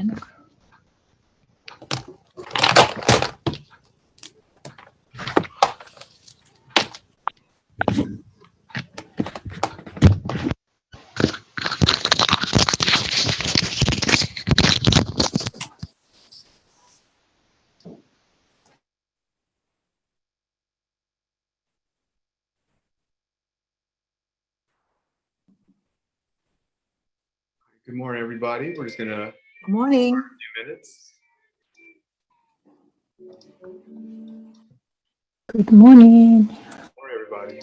again. Good morning, everybody. We're just gonna. Good morning. A few minutes. Good morning. Good morning, everybody.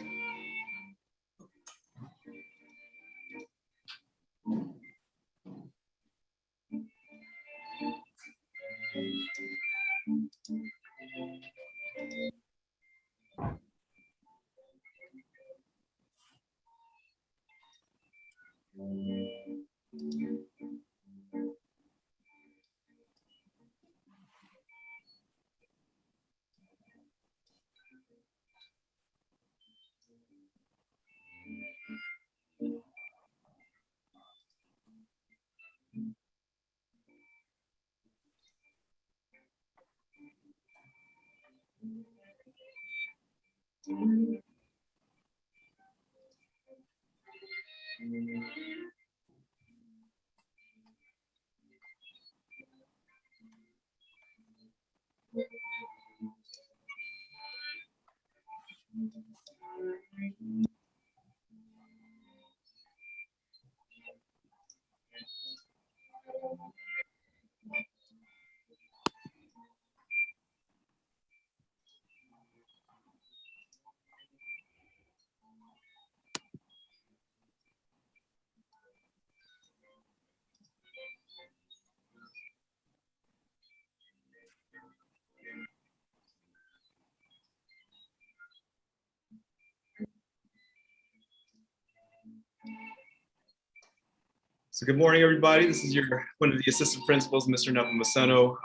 So good morning, everybody. This is one of the assistant principals, Mr. Nepomuceno.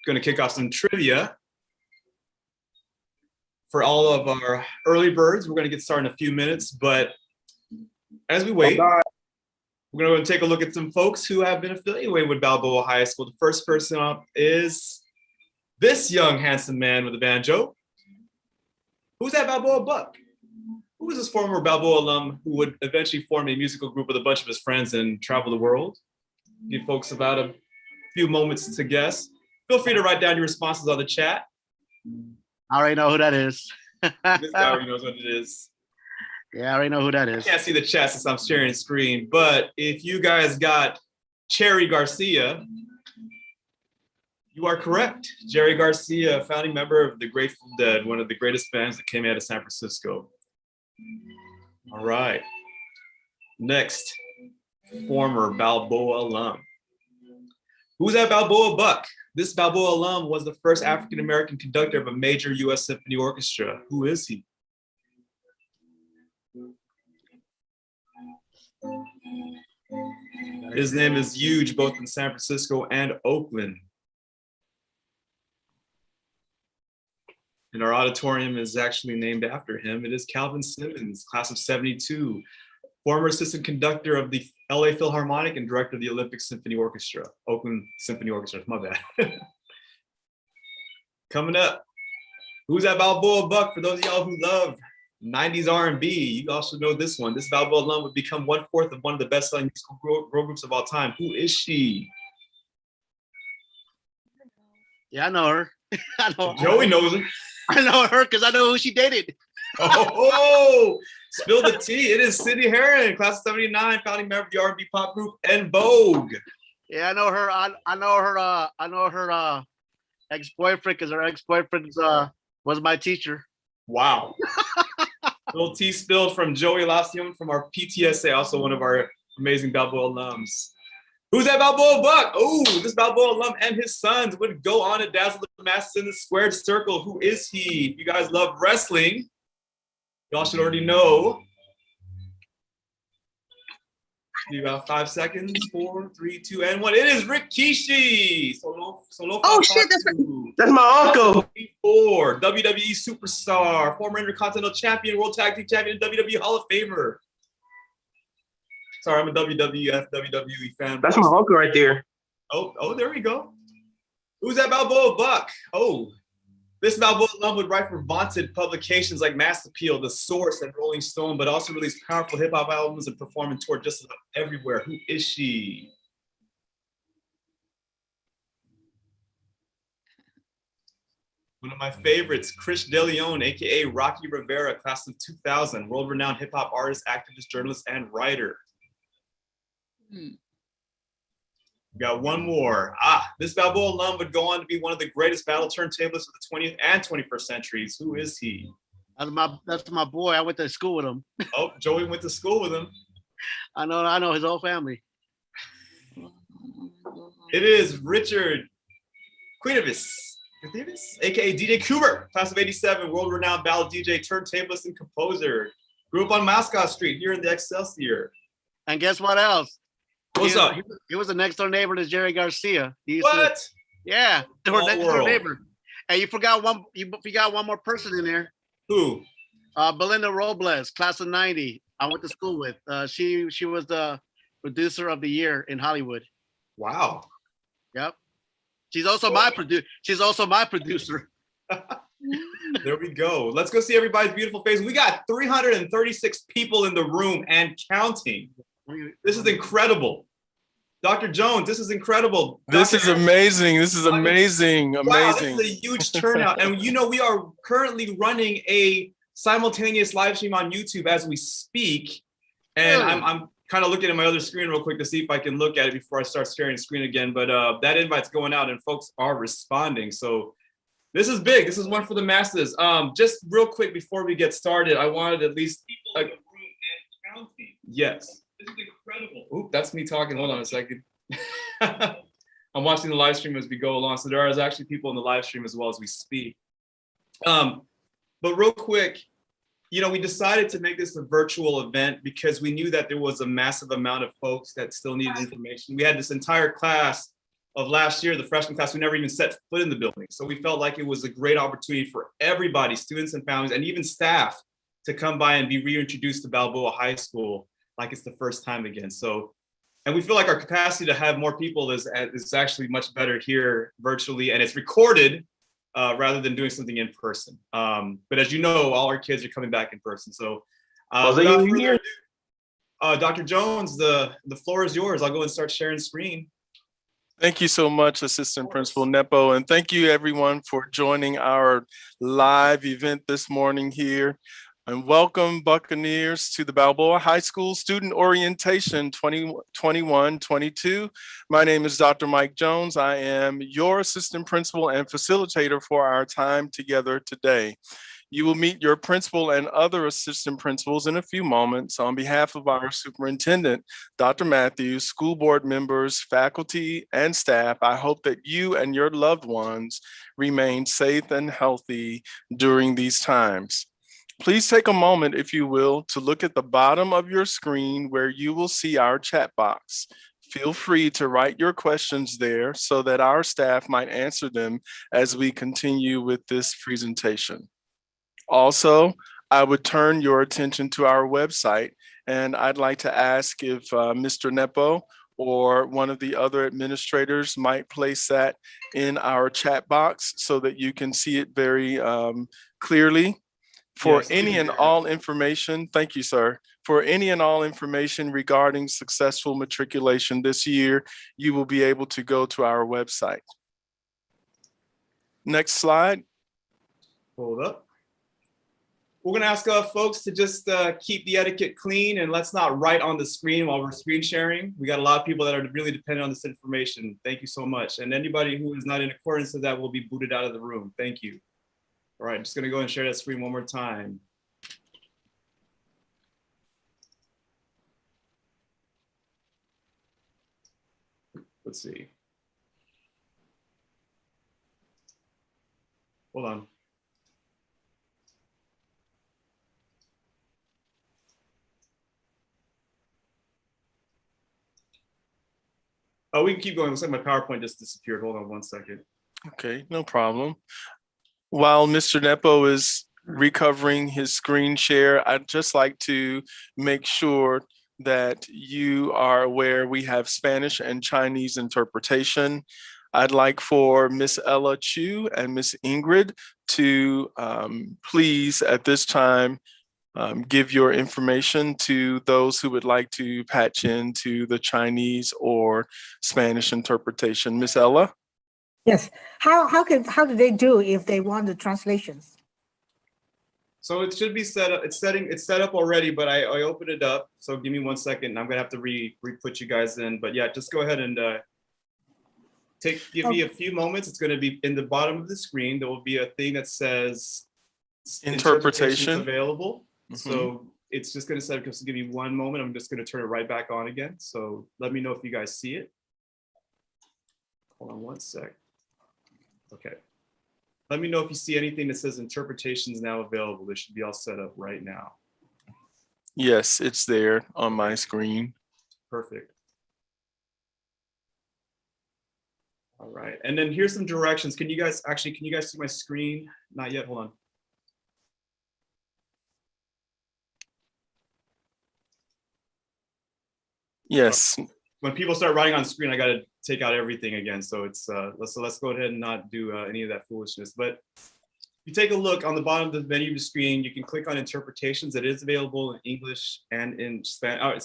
Going to kick off some trivia for all of our early birds. We're going to get started in a few minutes, but as we wait, we're going to take a look at some folks who have been affiliated with Balboa High School. The first person up is this young, handsome man with a banjo. Who's that Balboa Buck? Who was this former Balboa alum who would eventually form a musical group with a bunch of his friends and travel the world? Give folks about a few moments to guess. Feel free to write down your responses on the chat. I already know who that is. This guy already knows what it is. Yeah, I already know who that is. I can't see the chat since I'm sharing the screen, but if you guys got Cherry Garcia, you are correct. Jerry Garcia, founding member of the Grateful Dead, one of the greatest bands that came out of San Francisco. All right. Next, former Balboa alum. Who's that Balboa Buck? This Balboa alum was the first African-American conductor of a major U.S. symphony orchestra. Who is he? His name is huge both in San Francisco and Oakland. And our auditorium is actually named after him. It is Calvin Simmons, class of '72, former assistant conductor of the LA Philharmonic and director of the Olympic Symphony Orchestra, Oakland Symphony Orchestra, my bad. Coming up, who's that Balboa Buck? For those of y'all who love 90s R&B, you also know this one. This Balboa alum would become 1/4 of one of the best-selling musical girl groups of all time. Who is she? Yeah, I know her. Joey knows her. I know her because I know who she dated. Oh, spill the tea. It is Cindy Herron, class of '79, founding member of the R&B pop group En Vogue. Yeah, I know her. I know her ex-boyfriend because her ex-boyfriend was my teacher. Wow. Little tea spilled from Joey Elastium from our PTSA, also one of our amazing Balboa alums. Who's that Balboa Buck? Oh, this Balboa alum and his sons would go on to dazzle the masses in the squared circle. Who is he? If you guys love wrestling, y'all should already know. Give you about 5 seconds. 4, 3, 2, and 1. It is Rick Kishi. Oh shit, That's my uncle. 4, WWE superstar, former Intercontinental Champion, World Tag Team Champion, WWE Hall of Famer. Sorry, I'm a WWE fan. That's my uncle right there. Oh, there we go. Who's that Balboa buck? Oh, this Balboa alum would write for vaunted publications like Mass Appeal, The Source, and Rolling Stone, but also release powerful hip hop albums and perform and tour just about everywhere. Who is she? One of my favorites, Chris DeLeon, aka Rocky Rivera, class of 2000, world-renowned hip hop artist, activist, journalist, and writer. We got one more. This Balboa alum would go on to be one of the greatest battle turntablists of the 20th and 21st centuries. Who is he? That's my boy. I went to school with him. Oh, Joey went to school with him. I know his whole family. It is Richard Quinovis, aka DJ Cooper, class of 87, world-renowned ballad DJ, turntablist, and composer. Grew up on Mascot Street here in the Excelsior. And guess what else? What's up? He was the next door neighbor to Jerry Garcia. What? Yeah, they were next door world. neighbor. And you forgot one. You forgot one more person in there. Who? Belinda Robles, class of 90. I went to school with. She was the producer of the year in Hollywood. Wow. Yep. She's also my producer. There we go. Let's go see everybody's beautiful face. We got 336 people in the room and counting. This is incredible. Dr. Jones, this is incredible. This is amazing. This is amazing. Wow, this is a huge turnout. And we are currently running a simultaneous live stream on YouTube as we speak. And Really? I'm kind of looking at my other screen real quick to see if I can look at it before I start sharing the screen again. But that invite's going out and folks are responding. So this is big. This is one for the masses. Just real quick before we get started, I wanted at least yes. This is incredible. Oop, that's me talking. Hold on a second. I'm watching the live stream as we go along. So there is actually people in the live stream as well as we speak. But real quick, we decided to make this a virtual event because we knew that there was a massive amount of folks that still needed information. We had this entire class of last year, the freshman class, who never even set foot in the building. So we felt like it was a great opportunity for everybody, students and families, and even staff, to come by and be reintroduced to Balboa High School like it's the first time again. So, and we feel like our capacity to have more people is actually much better here virtually, and it's recorded rather than doing something in person. But as you know, all our kids are coming back in person. So without further ado, Dr. Jones, the floor is yours. I'll go and start sharing screen. Thank you so much, Assistant Principal Nepo, and thank you everyone for joining our live event this morning here. And welcome, Buccaneers, to the Balboa High School Student Orientation 2021-22. My name is Dr. Mike Jones. I am your assistant principal and facilitator for our time together today. You will meet your principal and other assistant principals in a few moments. On behalf of our superintendent, Dr. Matthews, school board members, faculty, and staff, I hope that you and your loved ones remain safe and healthy during these times. Please take a moment, if you will, to look at the bottom of your screen where you will see our chat box. Feel free to write your questions there so that our staff might answer them as we continue with this presentation. Also, I would turn your attention to our website, and I'd like to ask if Mr. Nepo or one of the other administrators might place that in our chat box so that you can see it very clearly. For Yes, any and all information, thank you, sir. For any and all information regarding successful matriculation this year, you will be able to go to our website. Next slide. Hold up. We're gonna ask folks to just keep the etiquette clean and let's not write on the screen while we're screen sharing. We got a lot of people that are really dependent on this information. Thank you so much. And anybody who is not in accordance with that will be booted out of the room. Thank you. All right, just gonna go and share that screen one more time. Let's see. Hold on. Oh, we can keep going. Looks like my PowerPoint just disappeared. Hold on one second. Okay, no problem. While Mr. Nepo is recovering his screen share, I'd just like to make sure that you are aware we have Spanish and Chinese interpretation. I'd like for Miss Ella Chu and Miss Ingrid to please at this time give your information to those who would like to patch into the Chinese or Spanish interpretation. Miss Ella? Yes. How do they do if they want the translations? So it should be set up. It's set up already, but I opened it up. So give me 1 second. I'm gonna have to re-put you guys in. But yeah, just go ahead and give me a few moments. It's gonna be in the bottom of the screen. There will be a thing that says Interpretation available. So it's just gonna set up. Just give me 1 moment. I'm just gonna turn it right back on again. So let me know if you guys see it. Hold on 1 sec. Okay. Let me know if you see anything that says interpretations now available. They should be all set up right now. Yes, it's there on my screen. Perfect. All right. And then here's some directions. Can you guys see my screen? Not yet. Hold on. Yes. When people start writing on the screen, I got to take out everything again. So it's let's go ahead and not do any of that foolishness. But if you take a look on the bottom of the menu of the screen, you can click on interpretations. It is available in English and in Spanish.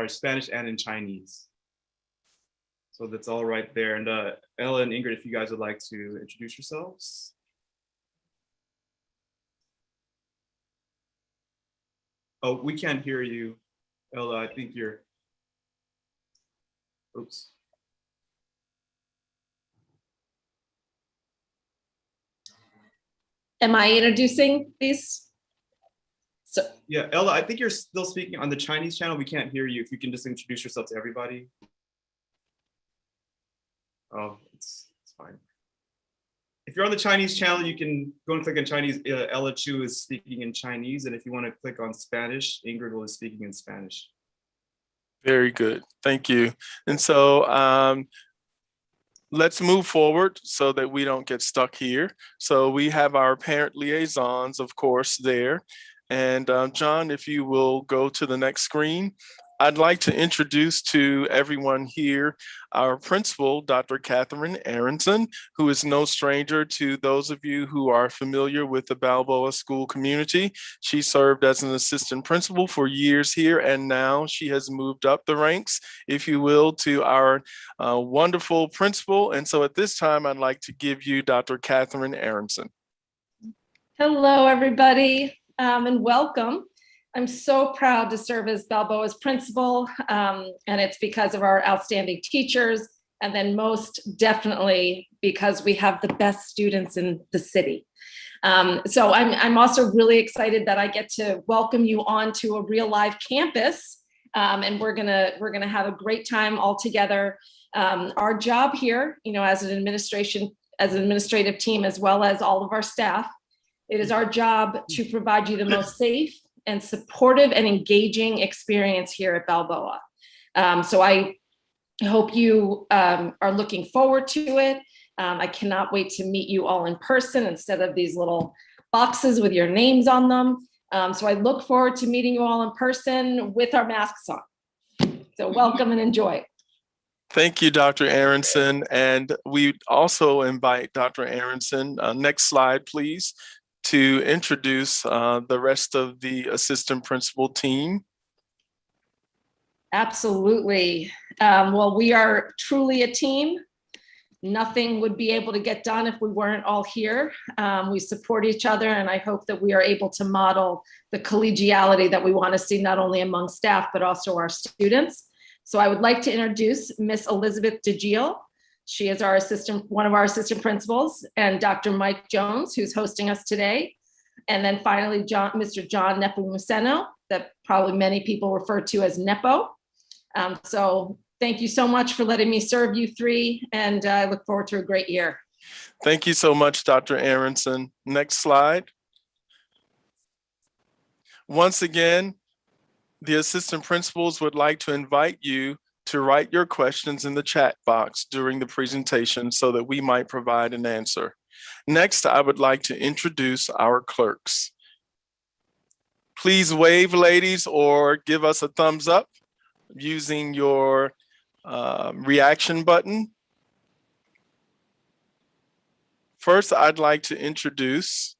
Spanish and in Chinese. So that's all right there. And Ella and Ingrid, if you guys would like to introduce yourselves. Oh, we can't hear you, Ella. I think you're. Oops. Am I introducing these? So yeah, Ella, I think you're still speaking on the Chinese channel. We can't hear you. If you can just introduce yourself to everybody. Oh, it's fine. If you're on the Chinese channel, you can go and click on Chinese. Ella Chu is speaking in Chinese. And if you want to click on Spanish, Ingrid will be speaking in Spanish. Very good. Thank you. And so let's move forward so that we don't get stuck here. So we have our parent liaisons, of course, there. And John, if you will go to the next screen. I'd like to introduce to everyone here our principal, Dr. Catherine Aronson, who is no stranger to those of you who are familiar with the Balboa school community. She served as an assistant principal for years here, and now she has moved up the ranks, if you will, to our wonderful principal. And so at this time, I'd like to give you Dr. Catherine Aronson. hello, everybody, and welcome. I'm so proud to serve as Balboa's principal, and it's because of our outstanding teachers, and then most definitely because we have the best students in the city. So I'm also really excited that I get to welcome you onto a real live campus, and we're gonna have a great time all together. Our job here, as an administrative team, as well as all of our staff, it is our job to provide you the most safe and supportive and engaging experience here at Balboa. So I hope you are looking forward to it. I cannot wait to meet you all in person instead of these little boxes with your names on them. So I look forward to meeting you all in person with our masks on. So welcome and enjoy. Thank you, Dr. Aronson. And we also invite Dr. Aronson, next slide, please, to introduce the rest of the assistant principal team. Absolutely. Well, we are truly a team. Nothing would be able to get done if we weren't all here. We support each other, and I hope that we are able to model the collegiality that we want to see not only among staff, but also our students. So I would like to introduce Miss Elizabeth DeGio. She is one of our assistant principals, and Dr. Mike Jones, who's hosting us today. And then finally, Mr. John Nepomuceno, that probably many people refer to as Nepo. So thank you so much for letting me serve you three, and I look forward to a great year. Thank you so much, Dr. Aronson. Next slide. Once again, the assistant principals would like to invite you to write your questions in the chat box during the presentation so that we might provide an answer. Next, I would like to introduce our clerks. Please wave, ladies, or give us a thumbs up using your reaction button. First, I'd like to introduce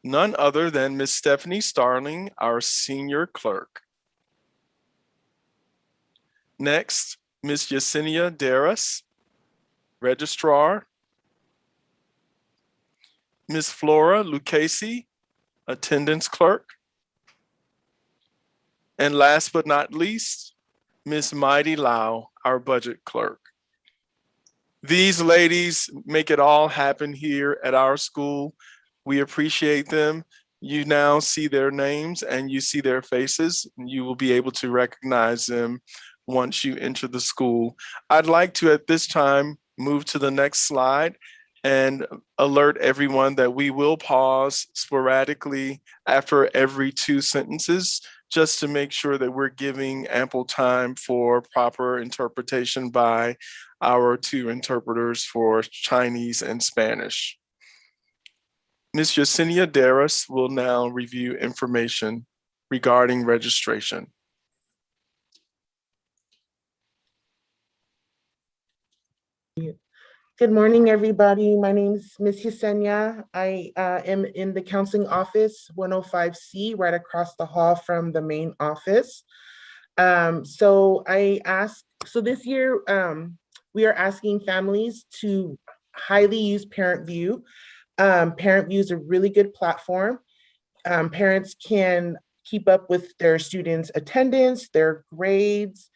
none other than Ms. Stephanie Starling, our senior clerk. Next, Ms. Yesenia Darras, registrar. Ms. Flora Lucchese, attendance clerk. And last but not least, Ms. Mighty Lau, our budget clerk. These ladies make it all happen here at our school. We appreciate them. You now see their names and you see their faces. You will be able to recognize them once you enter the school. I'd like to, at this time, move to the next slide and alert everyone that we will pause sporadically after every 2 sentences, just to make sure that we're giving ample time for proper interpretation by our 2 interpreters for Chinese and Spanish. Ms. Yesenia Darras will now review information regarding registration. Good morning, everybody. My name is Ms. Yesenia. I am in the counseling office 105C, right across the hall from the main office. So this year, we are asking families to highly use ParentVue. ParentVue is a really good platform. Parents can keep up with their students' attendance, their grades,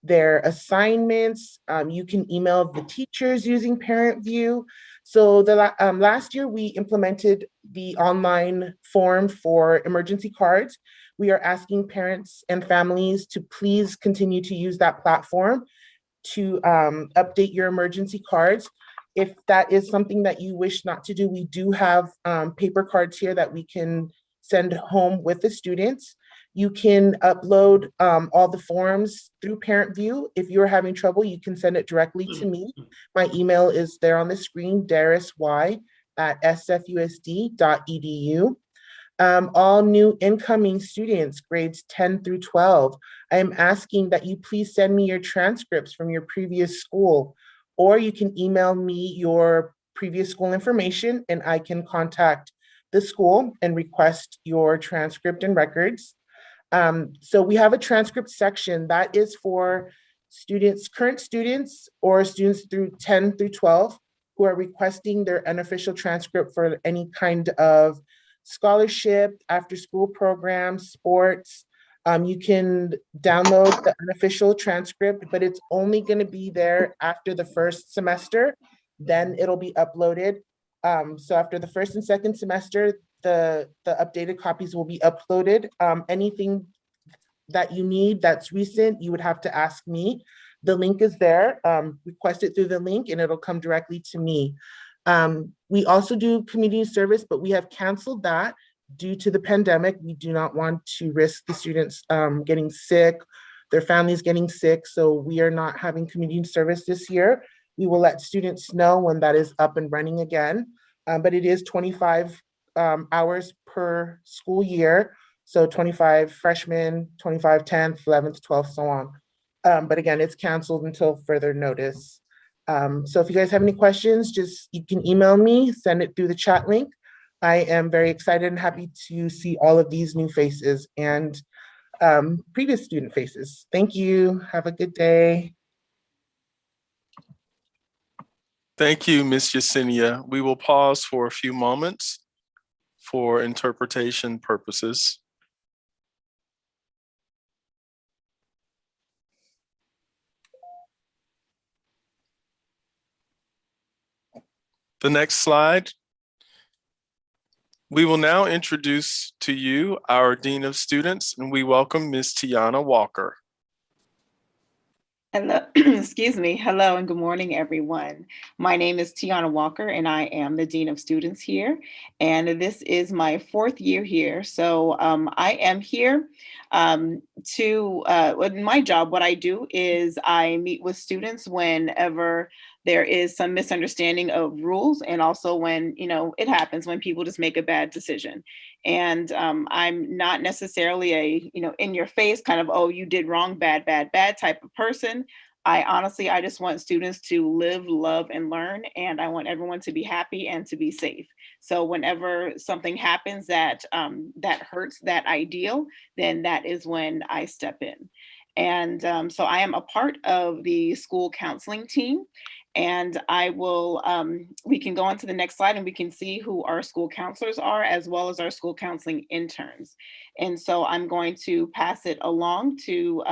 their assignments. You can email the teachers using ParentVue. So last year we implemented the online form for emergency cards. We are asking parents and families to please continue to use that platform to update your emergency cards. If that is something that you wish not to do, we do have paper cards here that we can send home with the students. You can upload all the forms through ParentVue. If you're having trouble, you can send it directly to me. My email is there on the screen, darrasy@sfusd.edu. All new incoming students, grades 10 through 12, I am asking that you please send me your transcripts from your previous school, or you can email me your previous school information and I can contact the school and request your transcript and records. So we have a transcript section that is for students, current students or students through 10 through 12 who are requesting their unofficial transcript for any kind of scholarship, after school programs, sports. You can download the unofficial transcript, but it's only going to be there after the first semester. Then it'll be uploaded. So after the first and second semester, the updated copies will be uploaded. Anything that you need that's recent, you would have to ask me. The link is there. Request it through the link and it'll come directly to me. We also do community service, but we have canceled that due to the pandemic. We do not want to risk the students getting sick, their families getting sick. So we are not having community service this year. We will let students know when that is up and running again. But it is 25 hours per school year. So 25 freshmen, 25 10th, 11th, 12th, so on. But again, it's canceled until further notice. So if you guys have any questions, you can email me, send it through the chat link. I am very excited and happy to see all of these new faces and previous student faces. Thank you. Have a good day. Thank you, Ms. Yesenia. We will pause for a few moments for interpretation purposes. The next slide. We will now introduce to you our Dean of Students, and we welcome Ms. Tiana Walker. Hello, excuse me. Hello and good morning, everyone. My name is Tiana Walker and I am the Dean of Students here. And this is my 4th year here. So I am here in my job, what I do is I meet with students whenever there is some misunderstanding of rules, and also when, it happens when people just make a bad decision. And I'm not necessarily a, in your face kind of, oh, you did wrong, bad, bad, bad type of person. I just want students to live, love, and learn, and I want everyone to be happy and to be safe. So whenever something happens that that hurts that ideal, then that is when I step in. And so I am a part of the school counseling team. And we can go on to the next slide and we can see who our school counselors are, as well as our school counseling interns. And so I'm going to pass it along to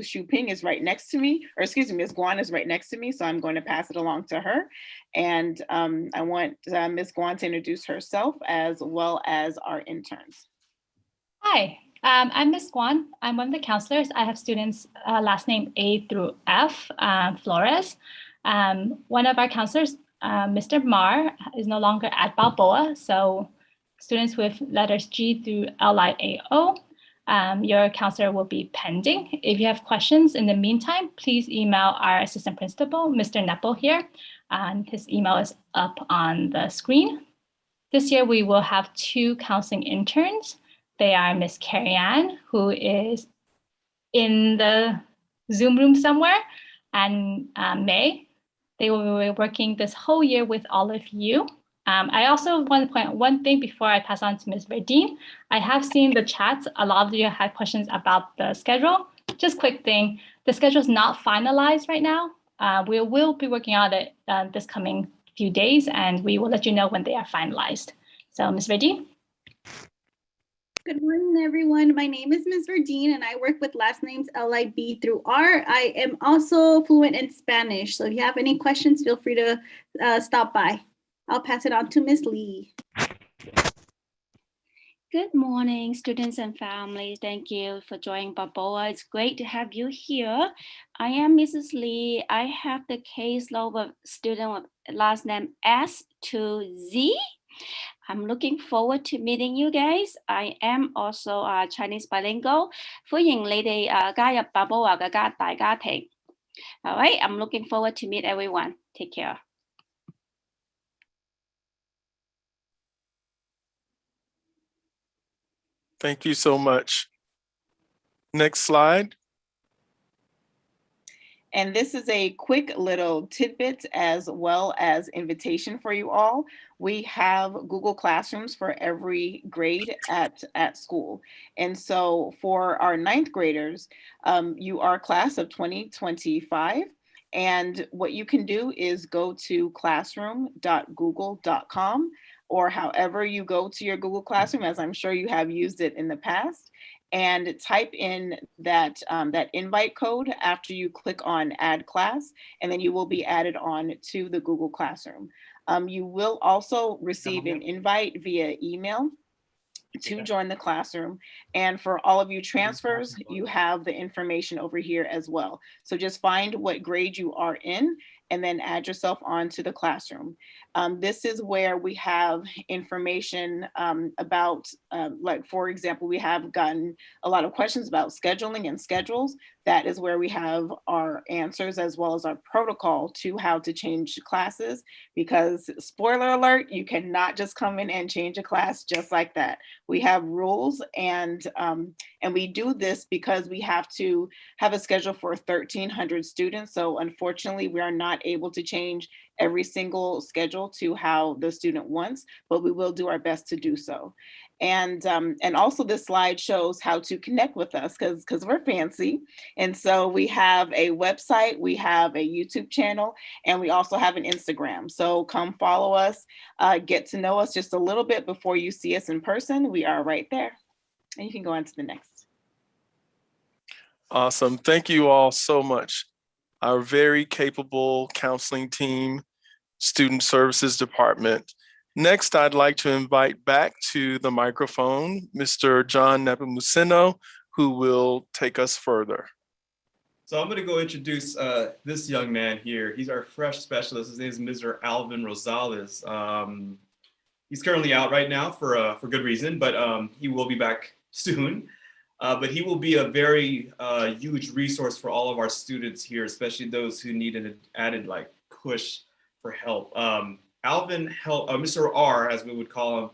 Shu Ping is right next to me, or excuse me, Ms. Guan is right next to me. So I'm going to pass it along to her. And I want Ms. Guan to introduce herself as well as our interns. Hi, I'm Ms. Guan. I'm one of the counselors. I have students last name A through F, Flores. One of our counselors, Mr. Mar, is no longer at Balboa. So students with letters G through LIAO, your counselor will be pending. If you have questions in the meantime, please email our assistant principal, Mr. Nepple here. His email is up on the screen. This year, we will have 2 counseling interns. They are Miss Carrie Ann, who is in the Zoom room somewhere, and May. They will be working this whole year with all of you. I also want to point out one thing before I pass on to Ms. Verdine. I have seen the chats. A lot of you had questions about the schedule. Just quick thing, the schedule is not finalized right now. We will be working on it this coming few days, and we will let you know when they are finalized. So Ms. Verdine. Good morning, everyone. My name is Ms. Verdine, and I work with last names LIB through R. I am also fluent in Spanish, so if you have any questions, feel free to stop by. I'll pass it on to Ms. Lee. Good morning, students and families. Thank you for joining Balboa. It's great to have you here. I am Mrs. Lee. I have the caseload with student with last name S to Z. I'm looking forward to meeting you guys. I am also a Chinese bilingual. 歡迎你哋加入 Balboa 嘅大家庭。All right, I'm looking forward to meet everyone. Take care. Thank you so much. Next slide. And this is a quick little tidbit as well as invitation for you all. We have Google Classrooms for every grade at school. And so for our 9th graders, you are class of 2025. And what you can do is go to classroom.google.com, or however you go to your Google Classroom, as I'm sure you have used it in the past, and type in that invite code after you click on add class, and then you will be added on to the Google Classroom. You will also receive an invite via email to join the classroom. And for all of you transfers, you have the information over here as well. So just find what grade you are in and then add yourself onto the classroom. This is where we have information about, like, for example, we have gotten a lot of questions about scheduling and schedules. That is where we have our answers as well as our protocol to how to change classes, because spoiler alert, you cannot just come in and change a class just like that. We have rules, and we do this because we have to have a schedule for 1,300 students. So unfortunately, we are not able to change every single schedule to how the student wants, but we will do our best to do so. And also this slide shows how to connect with us, because we're fancy. And so we have a website, we have a YouTube channel, and we also have an Instagram. So come follow us, get to know us just a little bit before you see us in person. We are right there. And you can go on to the next. Awesome. Thank you all so much. Our very capable counseling team, student services department. Next, I'd like to invite back to the microphone, Mr. John Nepomuceno, who will take us further. So I'm going to go introduce this young man here. He's our fresh specialist. His name is Mr. Alvin Rosales. He's currently out right now for good reason, but he will be back soon. But he will be a very huge resource for all of our students here, especially those who need an added push for help. Alvin Mr. R, as we would call him,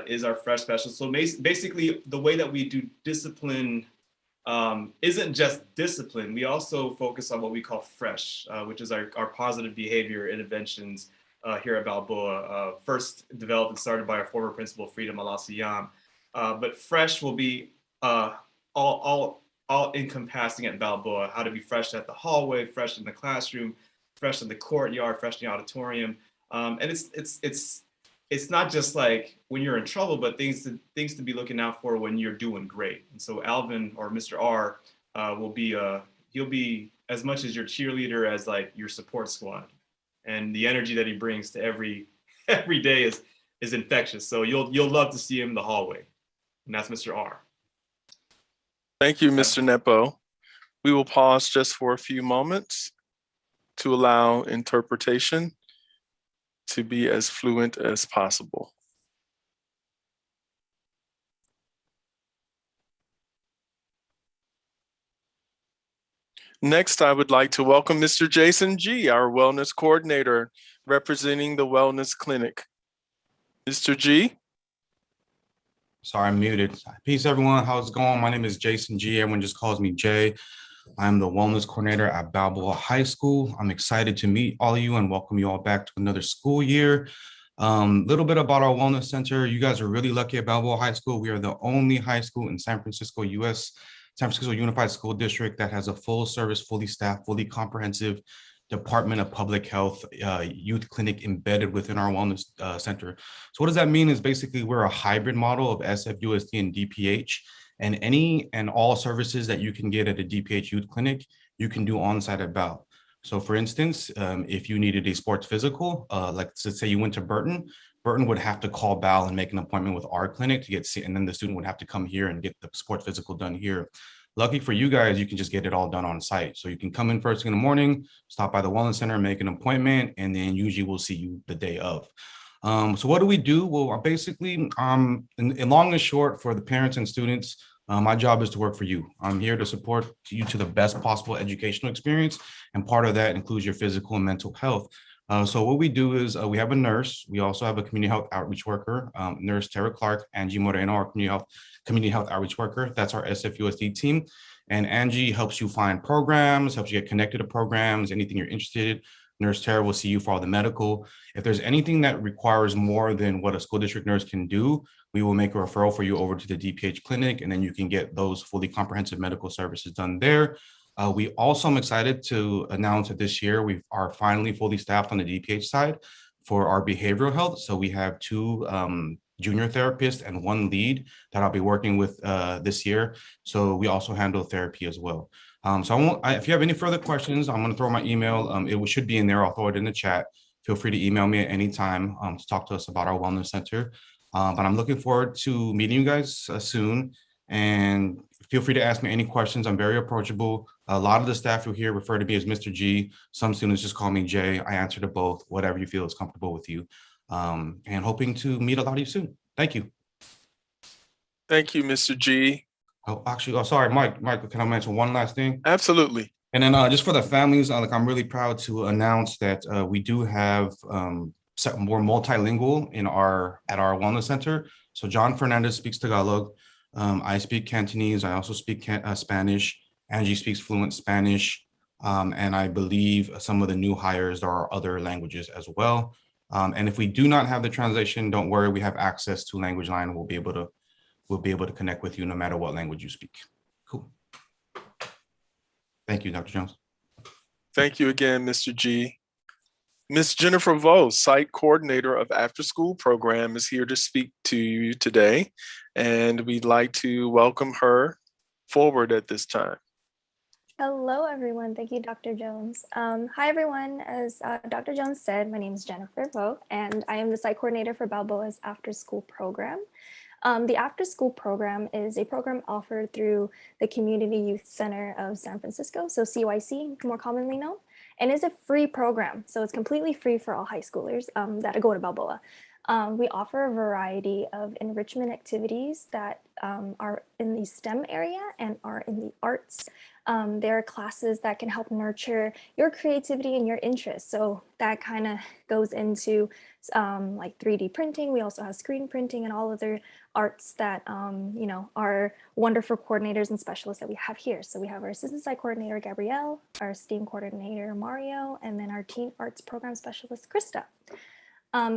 is our fresh specialist. So basically, the way that we do discipline isn't just discipline. We also focus on what we call fresh, which is our positive behavior interventions here at Balboa. First developed and started by our former principal, Freedom Alasiyam. But fresh will be all encompassing at Balboa, how to be fresh at the hallway, fresh in the classroom, fresh in the courtyard, fresh in the auditorium. And it's not just like when you're in trouble, but things to be looking out for when you're doing great. And so Alvin, or Mr. R, he'll be as much as your cheerleader as like your support squad. And the energy that he brings to every day is infectious. So you'll love to see him in the hallway. And that's Mr. R. Thank you, Mr. Nepo. We will pause just for a few moments to allow interpretation to be as fluent as possible. Next, I would like to welcome Mr. Jason G., our wellness coordinator, representing the Wellness Clinic. Mr. G. Sorry, I'm muted. Peace, everyone. How's it going? My name is Jason G. Everyone just calls me Jay. I'm the wellness coordinator at Balboa High School. I'm excited to meet all of you and welcome you all back to another school year. Little bit about our wellness center. You guys are really lucky at Balboa High School. We are the only high school in San Francisco, San Francisco Unified School District that has a full service, fully staffed, fully comprehensive Department of Public Health youth clinic embedded within our wellness center. So what does that mean is basically we're a hybrid model of SFUSD and DPH, and any and all services that you can get at a DPH youth clinic, you can do on-site at Bal. So for instance, if you needed a sports physical, like let's say you went to Burton would have to call Bal and make an appointment with our clinic to get seen, and then the student would have to come here and get the sports physical done here. Lucky for you guys, you can just get it all done on site. So you can come in first thing in the morning, stop by the wellness center, make an appointment, and then usually we'll see you the day of. So what do we do? Well, basically, in long and short, for the parents and students, my job is to work for you. I'm here to support you to the best possible educational experience, and part of that includes your physical and mental health. So what we do is we have a nurse. We also have a community health outreach worker, Nurse Tara Clark, Angie Moreno, our community health outreach worker. That's our SFUSD team. And Angie helps you find programs, helps you get connected to programs, anything you're interested in. Nurse Tara will see you for all the medical. If there's anything that requires more than what a school district nurse can do, we will make a referral for you over to the DPH clinic, and then you can get those fully comprehensive medical services done there. We also am excited to announce that this year we are finally fully staffed on the DPH side for our behavioral health. So we have 2 junior therapists and 1 lead that I'll be working with this year. So we also handle therapy as well. If you have any further questions, I'm going to throw my email. It should be in there. I'll throw it in the chat. Feel free to email me at any time to talk to us about our wellness center. But I'm looking forward to meeting you guys soon. And feel free to ask me any questions. I'm very approachable. A lot of the staff you'll hear refer to me as Mr. G. Some students just call me Jay. I answer to both, whatever you feel is comfortable with you. And hoping to meet a lot of you soon. Thank you. Thank you, Mr. G. Oh, actually, sorry, Mike, can I mention one last thing? Absolutely. And then just for the families, I'm really proud to announce that we do have more multilingual at our wellness center. So John Fernandez speaks Tagalog. I speak Cantonese. I also speak Spanish. Angie speaks fluent Spanish. And I believe some of the new hires, there are other languages as well. And if we do not have the translation, don't worry, we have access to Language Line. We'll be able to connect with you no matter what language you speak. Cool. Thank you, Dr. Jones. Thank you again, Mr. G. Ms. Jennifer Vo, Site Coordinator of After School Program, is here to speak to you today, and we'd like to welcome her forward at this time. Hello, everyone. Thank you, Dr. Jones. Hi, everyone. As Dr. Jones said, my name is Jennifer Vo, and I am the Site Coordinator for Balboa's After School Program. The After School Program is a program offered through the Community Youth Center of San Francisco, so CYC, more commonly known, and is a free program. So it's completely free for all high schoolers that go to Balboa. We offer a variety of enrichment activities that are in the STEM area and are in the arts. There are classes that can help nurture your creativity and your interests. So that kind of goes into like 3D printing. We also have screen printing and all other arts that, you know, are wonderful coordinators and specialists that we have here. So we have our assistant site coordinator, Gabrielle, our STEAM coordinator, Mario, and then our teen arts program specialist, Krista.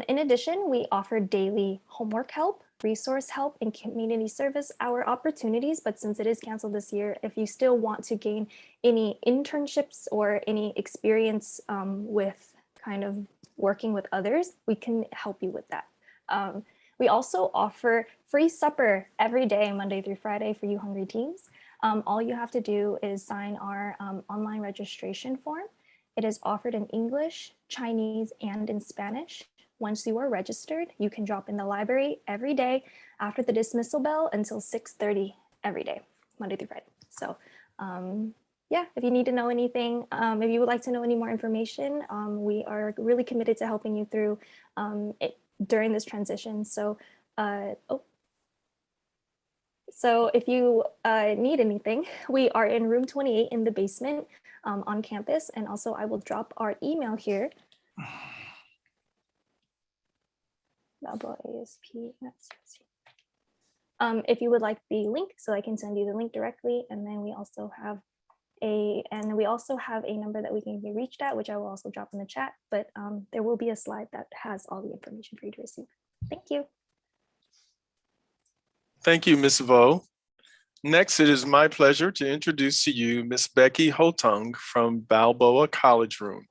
In addition, we offer daily homework help, resource help, and community service hour opportunities. But since it is canceled this year, if you still want to gain any internships or any experience with kind of working with others, we can help you with that. We also offer free supper every day, Monday through Friday, for you hungry teens. All you have to do is sign our online registration form. It is offered in English, Chinese, and in Spanish. Once you are registered, you can drop in the library every day after the dismissal bell until 6:30 every day, Monday through Friday. So yeah, if you need to know anything, if you would like to know any more information, we are really committed to helping you through it during this transition. So, so if you need anything, we are in room 28 in the basement on campus. And also I will drop our email here. Balboa ASP. If you would like the link, so I can send you the link directly. And then we also have a number that we can be reached at, which I will also drop in the chat, but there will be a slide that has all the information for you to receive. Thank you. Thank you, Ms. Vo. Next, it is my pleasure to introduce to you Ms. Becky Hotung from Balboa College Room.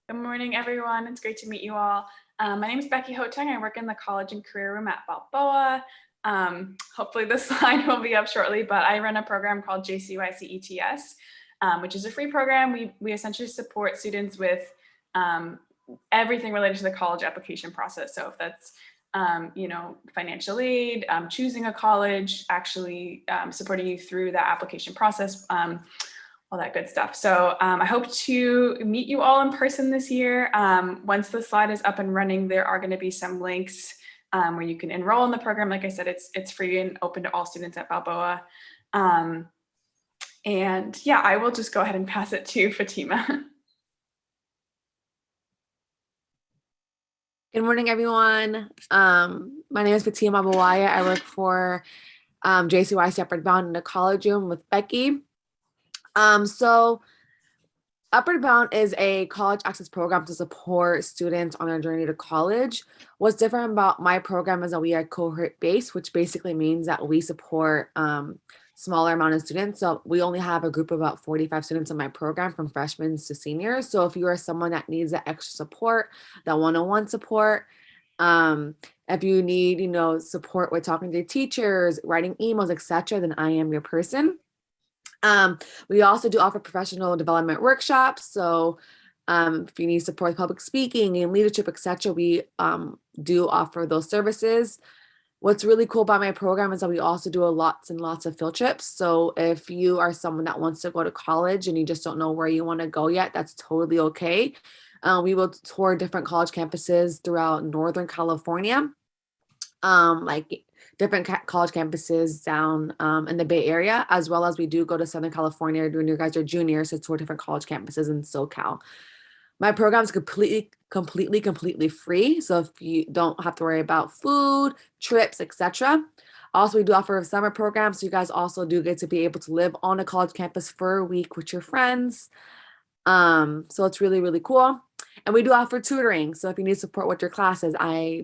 Good morning, everyone. It's great to meet you all. My name is Becky Hotung. I work in the college and career room at Balboa. Hopefully this slide will be up shortly, but I run a program called JCYC ETS, which is a free program. We essentially support students with everything related to the college application process. So if that's you know, financial aid, choosing a college, actually supporting you through that application process, all that good stuff. So I hope to meet you all in person this year. Once the slide is up and running, there are going to be some links where you can enroll in the program. Like I said, it's free and open to all students at Balboa. And yeah, I will just go ahead and pass it to Fatima. Good morning, everyone. My name is Fatima Bawaya. I work for JCYC Upward Bound in the college room with Becky. So Upward Bound is a college access program to support students on their journey to college. What's different about my program is that we are cohort-based, which basically means that we support smaller amount of students. So we only have a group of about 45 students in my program from freshmen to seniors. So if you are someone that needs that extra support, that one-on-one support, if you need, you know, support with talking to teachers, writing emails, etc., then I am your person. We also do offer professional development workshops. So if you need support with public speaking and leadership, etc., we do offer those services. What's really cool about my program is that we also do lots and lots of field trips. So if you are someone that wants to go to college and you just don't know where you want to go yet, that's totally okay. We will tour different college campuses throughout Northern California, like different college campuses down in the Bay Area, as well as we do go to Southern California when you guys are juniors to tour different college campuses in SoCal. My program is completely free. So if you don't have to worry about food, trips, etc. Also, we do offer a summer program. So you guys also do get to be able to live on a college campus for a week with your friends. So it's really, really cool. And we do offer tutoring. So if you need support with your classes,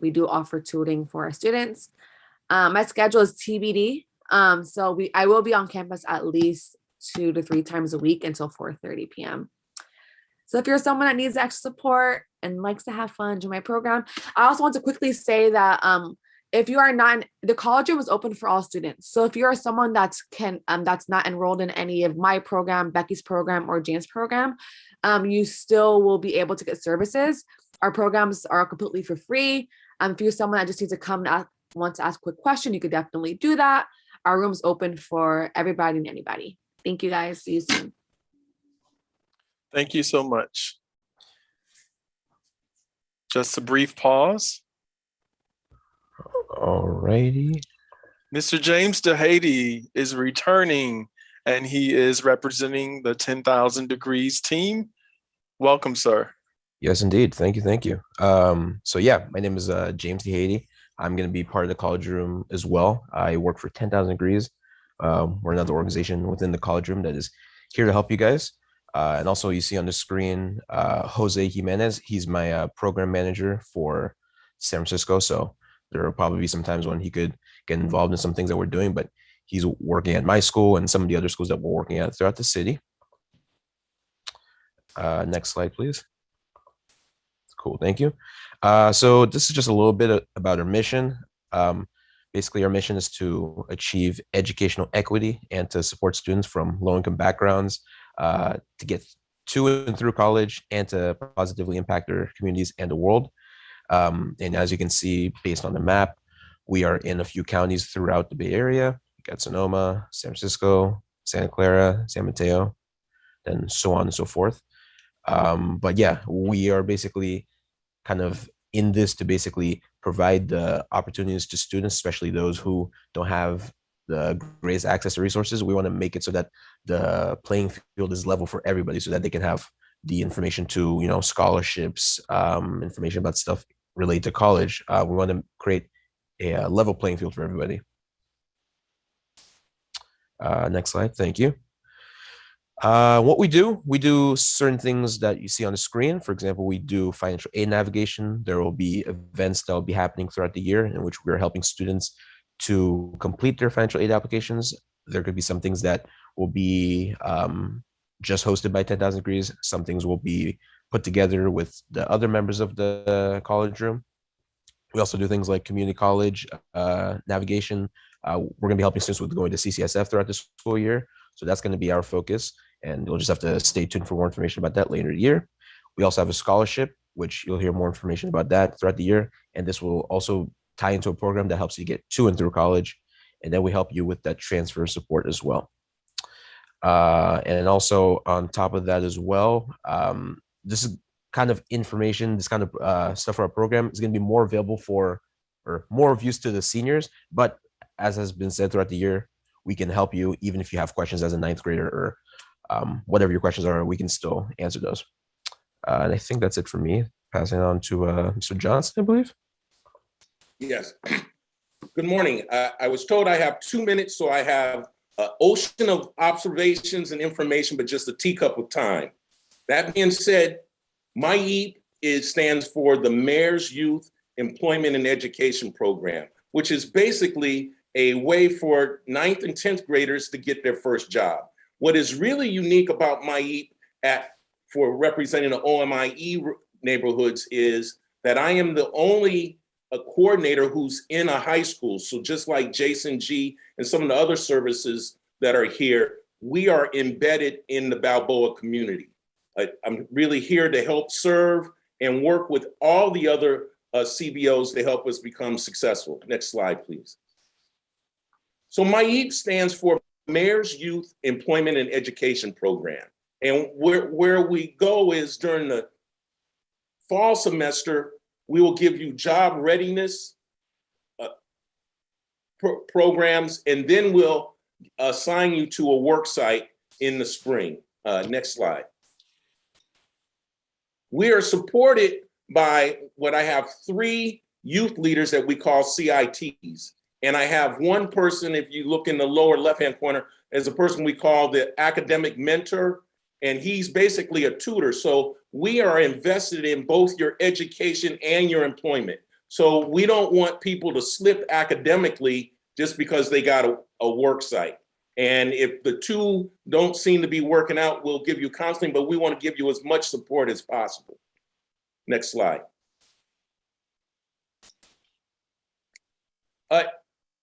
we do offer tutoring for our students. My schedule is TBD. So I will be on campus at least 2 to 3 times a week until 4:30 p.m. So if you're someone that needs extra support and likes to have fun, join my program. I also want to quickly say that if you are not, the college room is open for all students. So if you're someone that's not enrolled in any of my program, Becky's program, or Jane's program, you still will be able to get services. Our programs are completely for free. If you're someone that just needs to come and wants to ask a quick question, you could definitely do that. Our room's open for everybody and anybody. Thank you guys. See you soon. Thank you so much. Just a brief pause. All righty. Mr. James DeHady is returning, and he is representing the 10,000 Degrees team. Welcome, sir. Yes, indeed. Thank you. Thank you. So yeah, my name is James DeHady. I'm going to be part of the college room as well. I work for 10,000 Degrees. We're another organization within the college room that is here to help you guys. And also you see on the screen, Jose Jimenez. He's my program manager for San Francisco. So there will probably be some times when he could get involved in some things that we're doing, but he's working at my school and some of the other schools that we're working at throughout the city. Next slide, please. Cool, thank you. So this is just a little bit about our mission. Basically, our mission is to achieve educational equity and to support students from low-income backgrounds to get to and through college and to positively impact their communities and the world. And as you can see, based on the map, we are in a few counties throughout the Bay Area. We got Sonoma, San Francisco, Santa Clara, San Mateo, and so on and so forth. But yeah, we are basically kind of in this to basically provide the opportunities to students, especially those who don't have the greatest access to resources. We want to make it so that the playing field is level for everybody so that they can have the information to, you know, scholarships, information about stuff related to college. We want to create a level playing field for everybody. Next slide. Thank you. What we do certain things that you see on the screen. For example, we do financial aid navigation. There will be events that will be happening throughout the year in which we are helping students to complete their financial aid applications. There could be some things that will be just hosted by 10,000 Degrees. Some things will be put together with the other members of the college room. We also do things like community college navigation. We're going to be helping students with going to CCSF throughout the school year. So that's going to be our focus. And you'll just have to stay tuned for more information about that later in the year. We also have a scholarship, which you'll hear more information about that throughout the year. And this will also tie into a program that helps you get to and through college. And then we help you with that transfer support as well. And also on top of that as well, this is kind of information, this kind of stuff for our program is going to be more available for, or more of use to the seniors. But as has been said throughout the year, we can help you even if you have questions as a ninth grader or whatever your questions are, we can still answer those. And I think that's it for me. Passing on to Mr. Johnson, I believe. Yes. Good morning. I was told I have 2 minutes, so I have an ocean of observations and information, but just a teacup of time. That being said, my YEEP stands for the Mayor's Youth Employment and Education Program, which is basically a way for 9th and 10th graders to get their first job. What is really unique about my YEEP for representing the OMIE neighborhoods is that I am the only coordinator who's in a high school. So just like Jason G and some of the other services that are here, we are embedded in the Balboa community. I'm really here to help serve and work with all the other CBOs to help us become successful. Next slide, please. So my YEEP stands for Mayor's Youth Employment and Education Program. And where we go is during the fall semester, we will give you job readiness programs, and then we'll assign you to a work site in the spring. Next slide. We are supported by what I have 3 youth leaders that we call CITs. And I have one person, if you look in the lower left-hand corner, as a person we call the academic mentor, and he's basically a tutor. So we are invested in both your education and your employment. So we don't want people to slip academically just because they got a work site. And if the two don't seem to be working out, we'll give you counseling, but we want to give you as much support as possible. Next slide.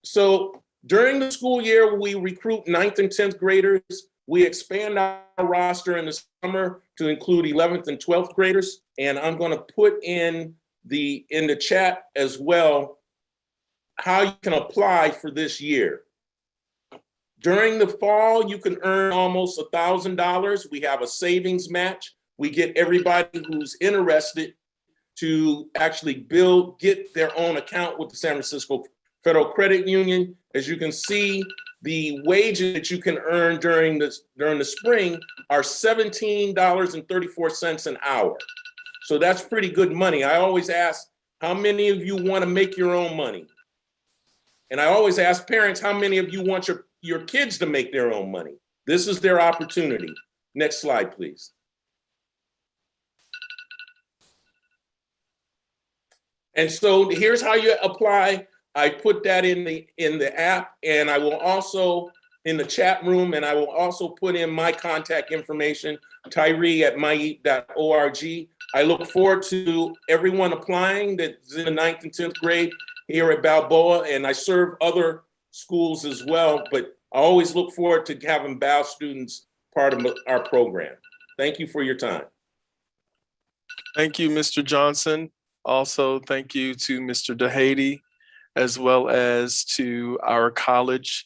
So during the school year, we recruit 9th and 10th graders. We expand our roster in the summer to include 11th and 12th graders. And I'm going to put in the chat as well how you can apply for this year. During the fall, you can earn almost $1,000. We have a savings match. We get everybody who's interested to actually get their own account with the San Francisco Federal Credit Union. As you can see, the wages that you can earn during the spring are $17.34 an hour. So that's pretty good money. I always ask, how many of you want to make your own money? And I always ask parents, how many of you want your kids to make their own money? This is their opportunity. Next slide, please. And so here's how you apply. I put that in the app, and I will also in the chat room, and I will also put in my contact information, Tyree@myeat.org. I look forward to everyone applying that's in the 9th and 10th grade here at Balboa, and I serve other schools as well, but I always look forward to having BAL students part of our program. Thank you for your time. Thank you, Mr. Johnson. Also, thank you to Mr. DeHady, as well as to our college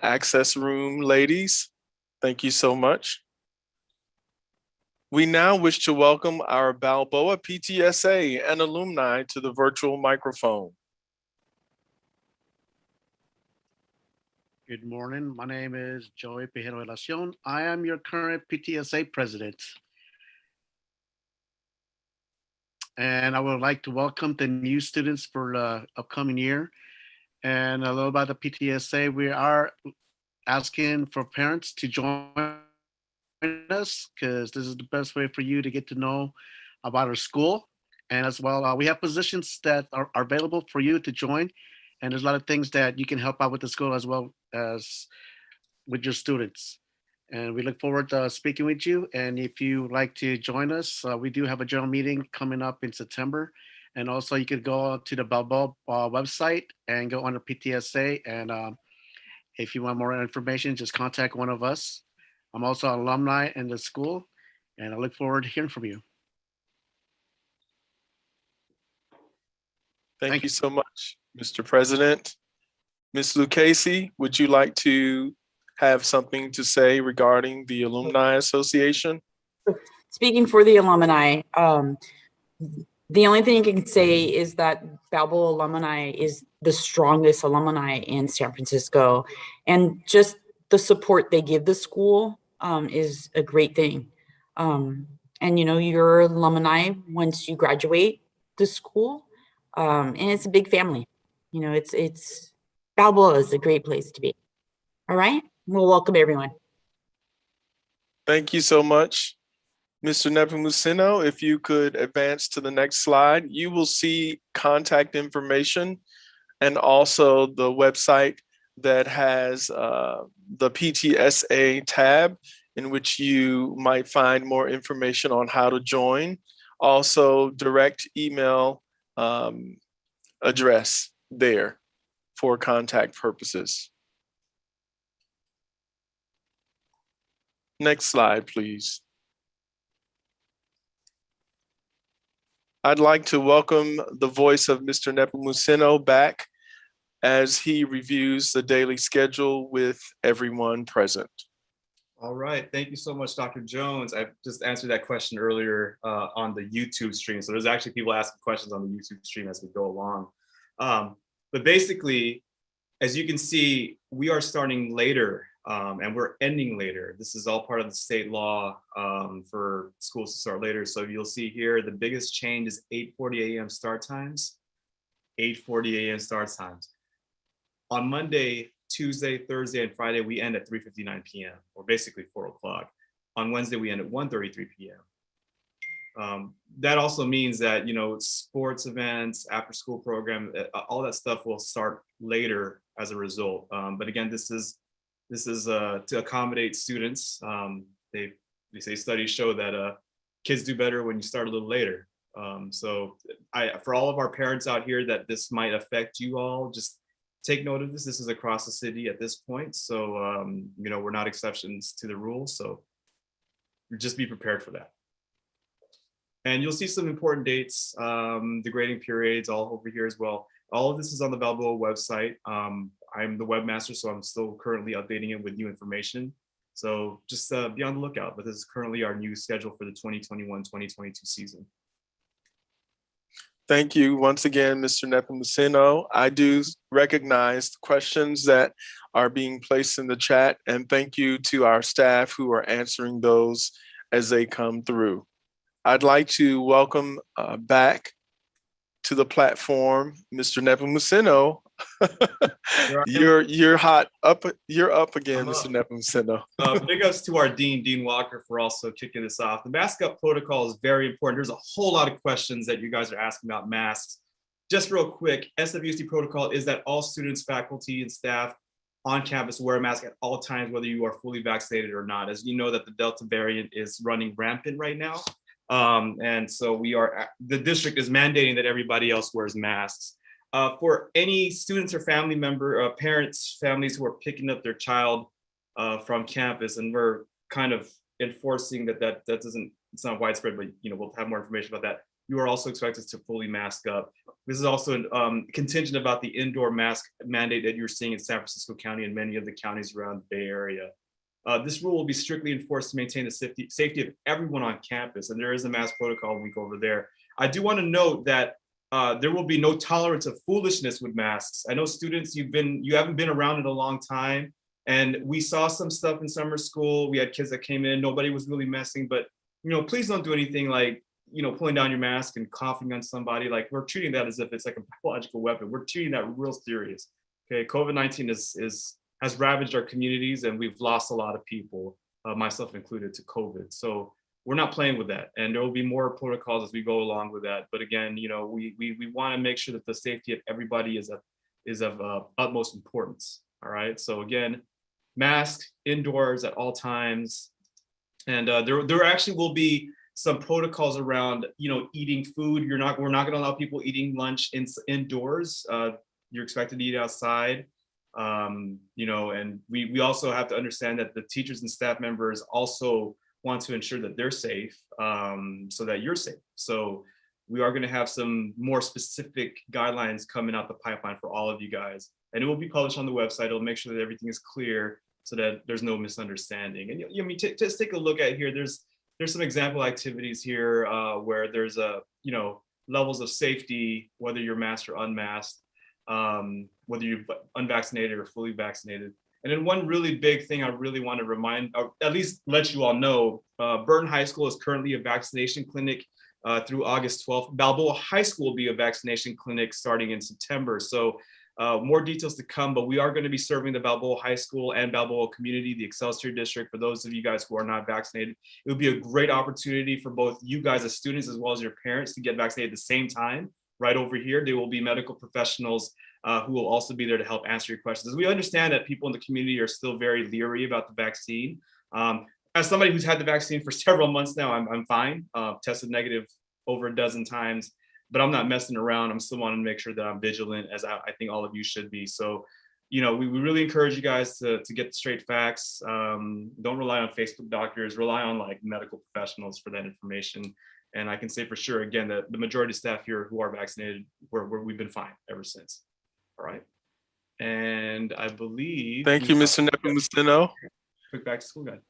access room ladies. Thank you so much. We now wish to welcome our Balboa PTSA and alumni to the virtual microphone. Good morning. My name is Joey Pejero Relacion. I am your current PTSA president. And I would like to welcome the new students for the upcoming year. And a little about the PTSA, we are asking for parents to join us because this is the best way for you to get to know about our school. And as well, we have positions that are available for you to join. And there's a lot of things that you can help out with the school as well as with your students. And we look forward to speaking with you. And if you like to join us, we do have a general meeting coming up in September. And also you could go to the Balboa website and go under PTSA. And if you want more information, just contact one of us. I'm also an alumni in the school, and I look forward to hearing from you. Thank you so much, Mr. President. Ms. Lucchese, would you like to have something to say regarding the Alumni Association? Speaking for the alumni, the only thing I can say is that Balboa alumni is the strongest alumni in San Francisco, and just the support they give the school is a great thing. And you know, your alumni once you graduate the school, and it's a big family. You know, it's Balboa is a great place to be. All right, we'll welcome everyone. Thank you so much. Mr. Nepomuceno, if you could advance to the next slide, you will see contact information and also the website that has the PTSA tab in which you might find more information on how to join. Also, direct email address there for contact purposes. Next slide, please. I'd like to welcome the voice of Mr. Nepomuceno back as he reviews the daily schedule with everyone present. All right, thank you so much, Dr. Jones. I just answered that question earlier on the YouTube stream. So there's actually people asking questions on the YouTube stream as we go along. But basically, as you can see, we are starting later and we're ending later. This is all part of the state law for schools to start later. So you'll see here, the biggest change is 8:40 a.m. start times, 8:40 a.m. start times. On Monday, Tuesday, Thursday, and Friday, we end at 3:59 p.m. or basically 4 o'clock. On Wednesday, we end at 1:33 p.m. That also means that, you know, sports events, after school program, all that stuff will start later as a result. But again, this is to accommodate students. They say studies show that kids do better when you start a little later. So for all of our parents out here that this might affect you all, just take note of this. This is across the city at this point. So, you know, we're not exceptions to the rules. So just be prepared for that. And you'll see some important dates, the grading periods all over here as well. All of this is on the Balboa website. I'm the webmaster, so I'm still currently updating it with new information. So just be on the lookout, but this is currently our new schedule for the 2021-2022 season. Thank you once again, Mr. Nepomuceno. I do recognize questions that are being placed in the chat, and thank you to our staff who are answering those as they come through. I'd like to welcome back to the platform, Mr. Nepomuceno. You're hot up. You're up again, Mr. Nepomuceno. Big ups to our Dean Walker, for also kicking this off. The mask up protocol is very important. There's a whole lot of questions that you guys are asking about masks. Just real quick, SWC protocol is that all students, faculty, and staff on campus wear a mask at all times, whether you are fully vaccinated or not. As you know that the Delta variant is running rampant right now. And so the district is mandating that everybody else wears masks. For any students or family member, parents, families who are picking up their child from campus, and we're kind of enforcing that doesn't, it's not widespread, but we'll have more information about that. You are also expected to fully mask up. This is also contingent about the indoor mask mandate that you're seeing in San Francisco County and many of the counties around the Bay Area. This rule will be strictly enforced to maintain the safety of everyone on campus, and there is a mask protocol when we go over there. I do want to note that there will be no tolerance of foolishness with masks. I know students, you haven't been around in a long time, and we saw some stuff in summer school. We had kids that came in, nobody was really messing, but please don't do anything like pulling down your mask and coughing on somebody. Like, we're treating that as if it's like a biological weapon. We're treating that real serious. Okay, COVID-19 has ravaged our communities, and we've lost a lot of people, myself included, to COVID. So we're not playing with that, and there will be more protocols as we go along with that. But again, we want to make sure that the safety of everybody is of utmost importance. All right. So again, mask indoors at all times, and there actually will be some protocols around eating food. We're not going to allow people eating lunch indoors. You're expected to eat outside. And we also have to understand that the teachers and staff members also want to ensure that they're safe, so that you're safe. So we are going to have some more specific guidelines coming out the pipeline for all of you guys, and it will be published on the website. It'll make sure that everything is clear so that there's no misunderstanding. And just take a look at here. There's some example activities here where there's levels of safety, whether you're masked or unmasked, whether you're unvaccinated or fully vaccinated. And then one really big thing I really want to remind, or at least let you all know, Burton High School is currently a vaccination clinic through August 12th. Balboa High School will be a vaccination clinic starting in September. So more details to come, but we are going to be serving the Balboa High School and Balboa community, the Excelsior District. For those of you guys who are not vaccinated, it would be a great opportunity for both you guys as students as well as your parents to get vaccinated at the same time. Right over here, there will be medical professionals who will also be there to help answer your questions. We understand that people in the community are still very leery about the vaccine. As somebody who's had the vaccine for several months now, I'm fine. Tested negative over a dozen times, but I'm not messing around. I'm still wanting to make sure that I'm vigilant, as I think all of you should be. So, we really encourage you guys to get the straight facts. Don't rely on Facebook doctors, rely on medical professionals for that information. And I can say for sure, again, that the majority of staff here who are vaccinated, we've been fine ever since. All right. And I believe. Thank you, Mr. Nepomuceno. Quick back to school guide.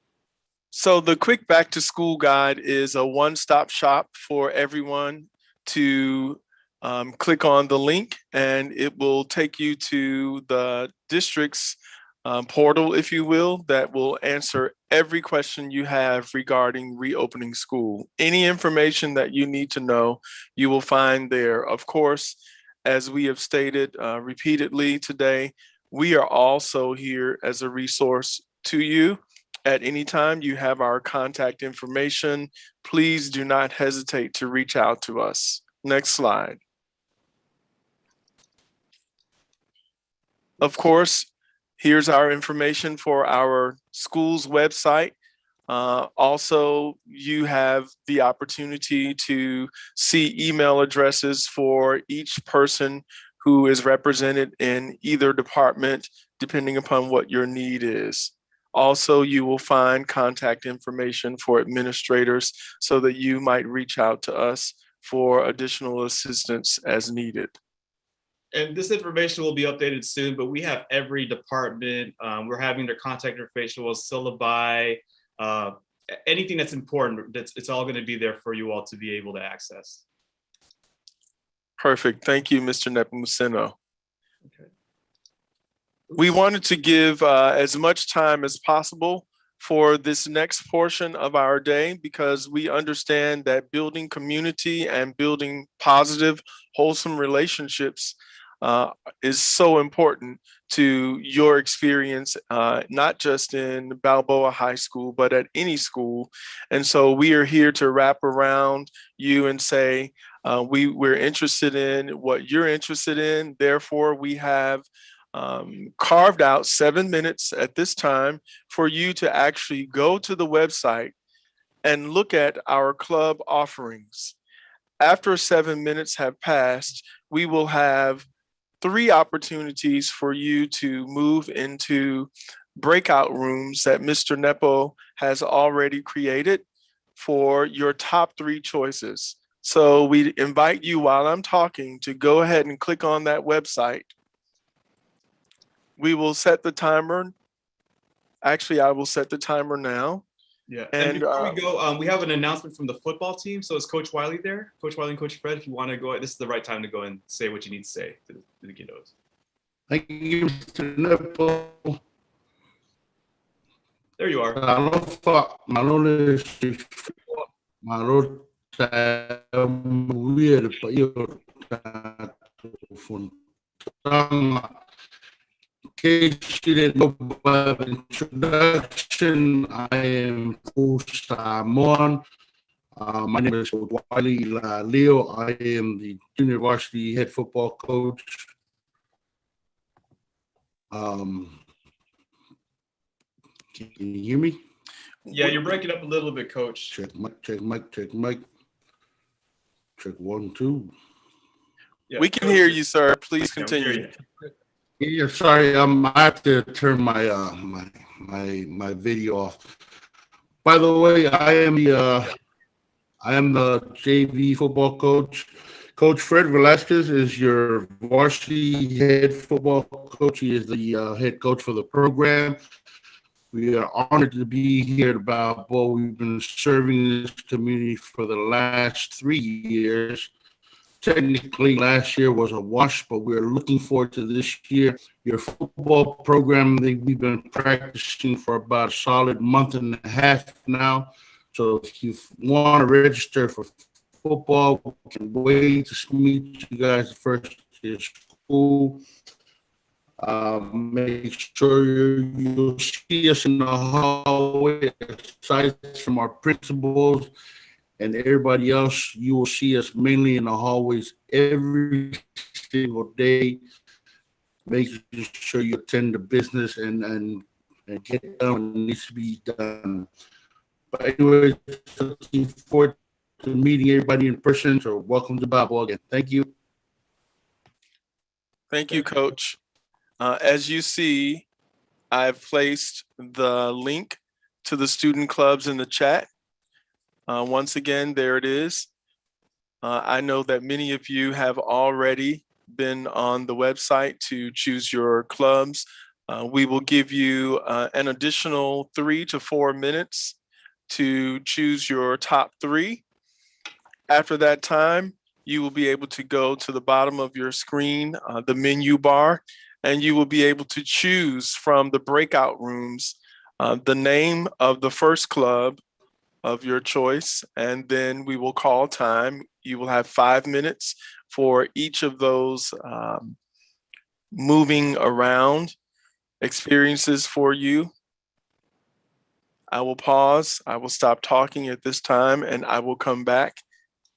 So the quick back to school guide is a one-stop shop for everyone to click on the link, and it will take you to the district's portal, if you will, that will answer every question you have regarding reopening school. Any information that you need to know, you will find there. Of course, as we have stated repeatedly today, we are also here as a resource to you. At any time you have our contact information, please do not hesitate to reach out to us. Next slide. Of course, here's our information for our school's website. Also, you have the opportunity to see email addresses for each person who is represented in either department, depending upon what your need is. Also, you will find contact information for administrators so that you might reach out to us for additional assistance as needed. And this information will be updated soon, but we have every department. We're having their contact information, syllabi, anything that's important, it's all going to be there for you all to be able to access. Perfect. Thank you, Mr. Nepomuceno. Okay. We wanted to give as much time as possible for this next portion of our day because we understand that building community and building positive, wholesome relationships is so important to your experience, not just in Balboa High School, but at any school. And so we are here to wrap around you and say, we're interested in what you're interested in. Therefore, we have carved out 7 minutes at this time for you to actually go to the website and look at our club offerings. After 7 minutes have passed, we will have 3 opportunities for you to move into breakout rooms that Mr. Nepo has already created for your top 3 choices. So we invite you while I'm talking to go ahead and click on that website. We will set the timer. Actually, I will set the timer now. Yeah, and before we go, we have an announcement from the football team. So is Coach Wiley there? Coach Wiley and Coach Fred, if you want to go, this is the right time to go and say what you need to say to the kiddos. Thank you, Mr. Nepo. There you are. In case you didn't know by the introduction, I am Samoan. My name is Wiley Leo. I am the junior varsity head football coach. Can you hear me? Yeah, you're breaking up a little bit, Coach. Check mic, check mic, check mic. Check 1, 2. Yeah, we can hear you, sir. Please Yeah, we continue. hear you. Yeah, sorry, I have to turn my my video off. By the way, I am the JV football coach. Coach Fred Velasquez is your varsity head football coach. He is the head coach for the program. We are honored to be here at Balboa. We've been serving this community for the last 3 years. Technically, last year was a wash, but we're looking forward to this year. Your football program, we've been practicing for about a solid month and a half now. So if you want to register for football, we can wait to meet you guys the first day of school. Make sure you'll see us in the hallway, aside from our principals and everybody else. You will see us mainly in the hallways every single day. Make sure you attend the business and get done what needs to be done. But anyway, looking forward to meeting everybody in person. So welcome to Balboa again. Thank you. Thank you, Coach. As you see, I've placed the link to the student clubs in the chat. Once again, there it is. I know that many of you have already been on the website to choose your clubs. We will give you an additional 3 to 4 minutes to choose your top 3. After that time, you will be able to go to the bottom of your screen, the menu bar, and you will be able to choose from the breakout rooms the name of the first club of your choice, and then we will call time. You will have 5 minutes for each of those moving around experiences for you. I will pause, I will stop talking at this time, and I will come back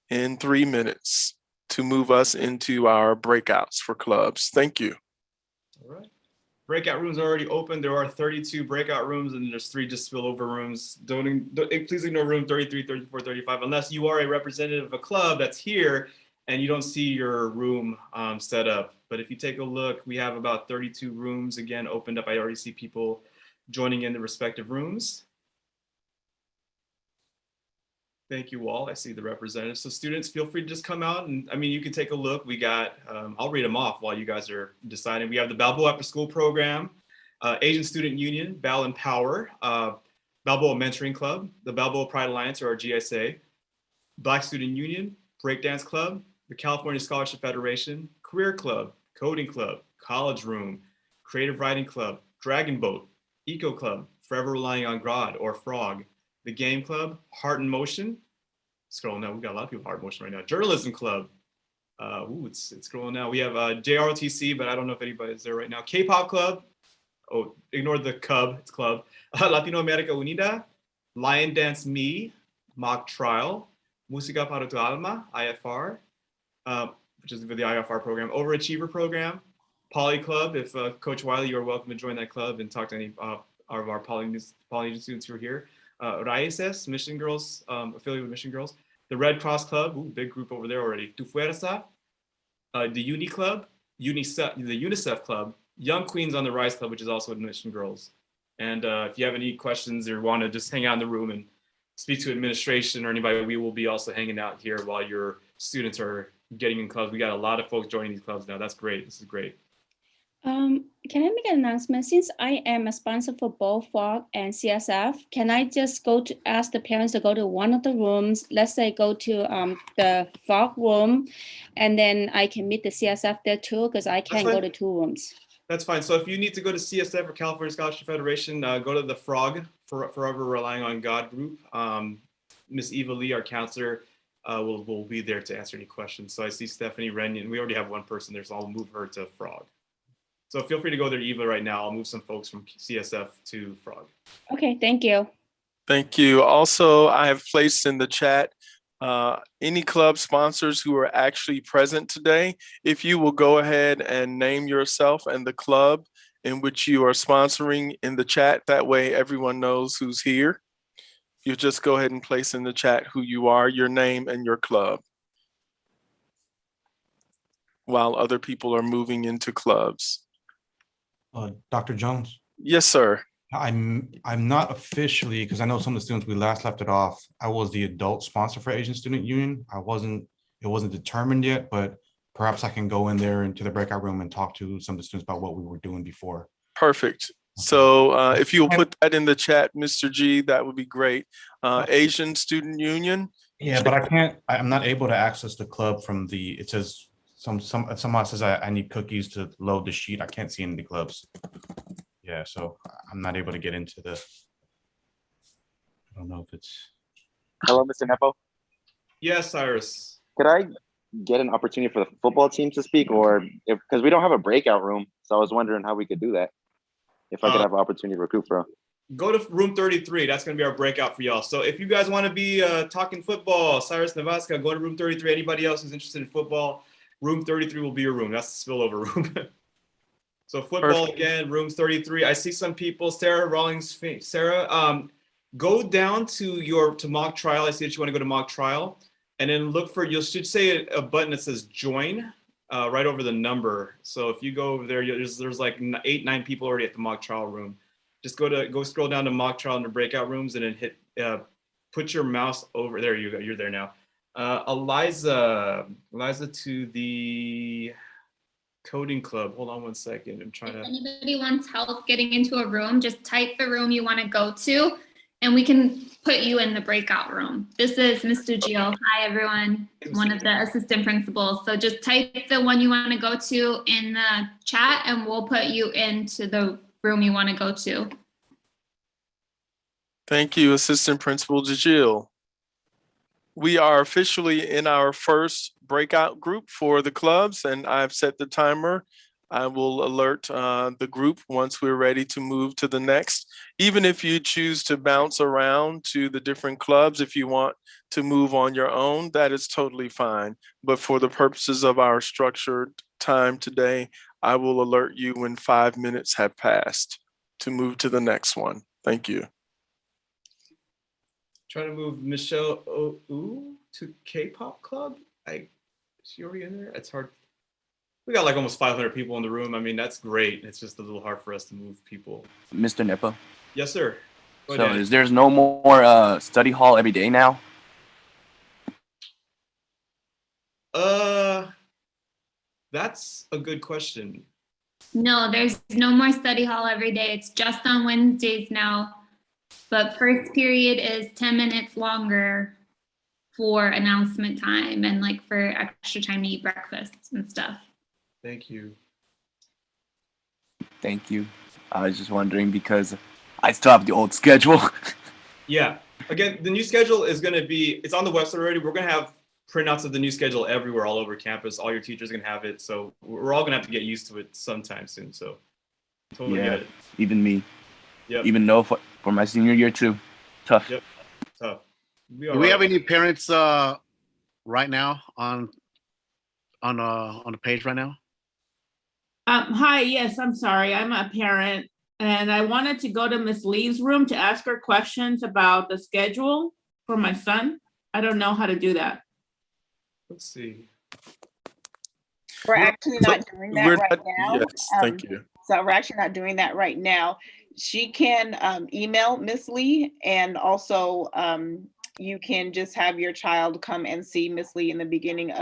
in 3 minutes to move us into our breakouts for clubs. Thank you. All right. Breakout rooms are already open. There are 32 breakout rooms and there's 3 just spillover rooms. Please ignore room 33, 34, 35, unless you are a representative of a club that's here and you don't see your room set up. But if you take a look, we have about 32 rooms again opened up. I already see people joining in the respective rooms. Thank you all. I see the representatives. So students, feel free to just come out and, I mean, you can take a look. We got, I'll read them off while you guys are deciding. We have the Balboa After School Program, Asian Student Union, Bal Empower, Balboa Mentoring Club, the Balboa Pride Alliance, or our GSA, Black Student Union, Breakdance Club, the California Scholarship Federation, Career Club, Coding Club, College Room, Creative Writing Club, Dragon Boat, Eco Club, Forever Relying on God or Frog, the Game Club, Heart in Motion. Scrolling now, we got a lot of people Heart in Motion right now. Journalism Club. It's scrolling now. We have JROTC, but I don't know if anybody's there right now. K-Pop Club. Oh, ignore the cub. It's club. Latino America Unida, Lion Dance Me, Mock Trial, Música para tu Alma, IFR, which is the IFR program, Overachiever program, Poly Club. If Coach Wiley, you're welcome to join that club and talk to any of our Polynesian students who are here. Raices, Mission Girls, affiliated with Mission Girls. The Red Cross Club, big group over there already. Tu Fuerza, the Uni Club, the UNICEF Club, Young Queens on the Rise Club, which is also with Mission Girls. And if you have any questions or want to just hang out in the room and speak to administration or anybody, we will be also hanging out here while your students are getting in clubs. We got a lot of folks joining these clubs now. That's great. This is great. Can I make an announcement? Since I am a sponsor for both FOG and CSF, can I just go to ask the parents to go to one of the rooms? Let's say go to the FOG room, and then I can meet the CSF there too, because I can't go to two rooms. That's fine. So if you need to go to CSF or California Scholarship Federation, go to the Frog, Forever Relying on God group. Miss Eva Lee, our counselor, will be there to answer any questions. So I see Stephanie Rennion. We already have one person there, so I'll move her to Frog. So feel free to go there, Eva, right now. I'll move some folks from CSF to Frog. Okay, thank you. Thank you. Also, I have placed in the chat any club sponsors who are actually present today. If you will go ahead and name yourself and the club in which you are sponsoring in the chat, that way everyone knows who's here. You just go ahead and place in the chat who you are, your name and your club, while other people are moving into clubs. Dr. Jones? Yes, sir. I'm not officially, because I know some of the students we last left it off. I was the adult sponsor for Asian Student Union. It wasn't determined yet, but perhaps I can go in there into the breakout room and talk to some of the students about what we were doing before. Perfect. So if you'll put that in the chat, Mr. G, that would be great. Asian Student Union. Yeah, but I'm not able to access the club from it says someone says I need cookies to load the sheet. I can't see any of the clubs. Yeah, so I'm not able to get into I don't know if it's. Hello, Mr. Nepo. Yes, Cyrus. Could I get an opportunity for the football team to speak, or because we don't have a breakout room, so I was wondering how we could do that. If I could have an opportunity to recruit for. Go to room 33. That's going to be our breakout for y'all. So if you guys want to be talking football, Cyrus Navasca, go to room 33. Anybody else who's interested in football, room 33 will be your room. That's the spillover room. So football again, rooms 33. I see some people. Sarah Rawlings, Sarah, go down to mock trial. I see that you want to go to mock trial, and then look for. You should say a button that says join right over the number. So if you go over there, there's like 8-9 people already at the mock trial room. Just go scroll down to mock trial in the breakout rooms, and then hit put your mouse over there. You go. You're there now. Eliza to the Coding Club. Hold on one second. I'm trying to. If anybody wants help getting into a room, just type the room you want to go to, and we can put you in the breakout room. This is Mr. Gio. Hi, everyone. One of the assistant principals. So just type the one you want to go to in the chat, and we'll put you into the room you want to go to. Thank you, Assistant Principal DeGille. We are officially in our first breakout group for the clubs, and I've set the timer. I will alert the group once we're ready to move to the next. Even if you choose to bounce around to the different clubs, if you want to move on your own, that is totally fine. But for the purposes of our structured time today, I will alert you when 5 minutes have passed to move to the next one. Thank you. Trying to move Michelle Ou to K-pop club. Is she already in there? It's hard. We got like almost 500 people in the room. I mean, that's great. It's just a little hard for us to move people. Mr. Nepo. Yes, sir. Go So ahead. there's no more study hall every day now? That's a good question. No, there's no more study hall every day. It's just on Wednesdays now. But first period is 10 minutes longer for announcement time and like for extra time to eat breakfast and stuff. Thank you. Thank you. I was just wondering because I still have the old schedule. Yeah. Again, the new schedule is going to be, it's on the website already. We're going to have printouts of the new schedule everywhere, all over campus. All your teachers are going to have it. So we're all going to have to get used to it sometime soon. So totally Yeah, get it. even me. Yep. Even though for my senior year too. Tough. Yep. Tough. Do we have any parents right now on the page right now? Hi, yes, I'm sorry. I'm a parent and I wanted to go to Miss Lee's room to ask her questions about the schedule for my son. I don't know how to do that. Let's see. We're actually not doing that right now. Yes, thank you. So we're actually not doing that right now. She can email Miss Lee, and also you can just have your child come and see Miss Lee in the beginning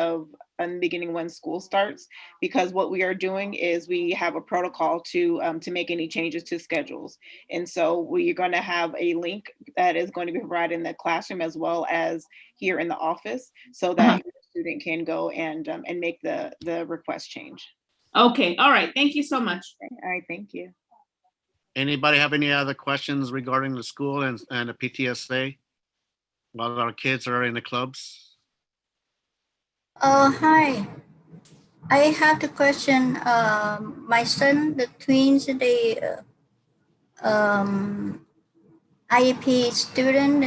when school starts, because what we are doing is we have a protocol to make any changes to schedules. And so we're going to have a link that is going to be provided in the classroom as well as here in the office, so that your student can go and make the request change. Okay, all right. Thank you so much. All right, thank you. Anybody have any other questions regarding the school and the PTSA while our kids are in the clubs? Hi. I have the question. My son, the twins, they IEP student.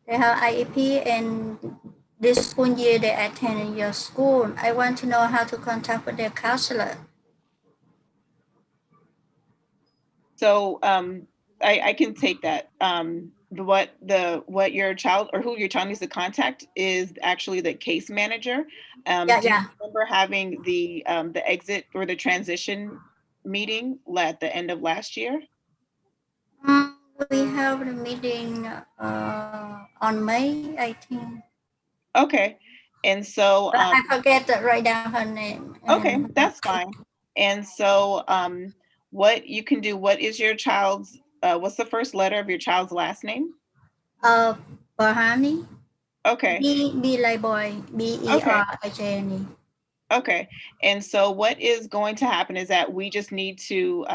They have IEP, and this school year they attend your school. I want to know how to contact with their counselor. So I can take that. What your child or who your child needs to contact is actually the case manager. Do you remember having the exit or the transition meeting at the end of last year? We have the meeting on May, I think. Okay, and so But I forget to write down her name. Okay, that's fine. And so what you can do, what is your child's what's the first letter of your child's last name? Bahani. Okay. B like boy, Berhani. Okay, and so what is going to happen is that we just need to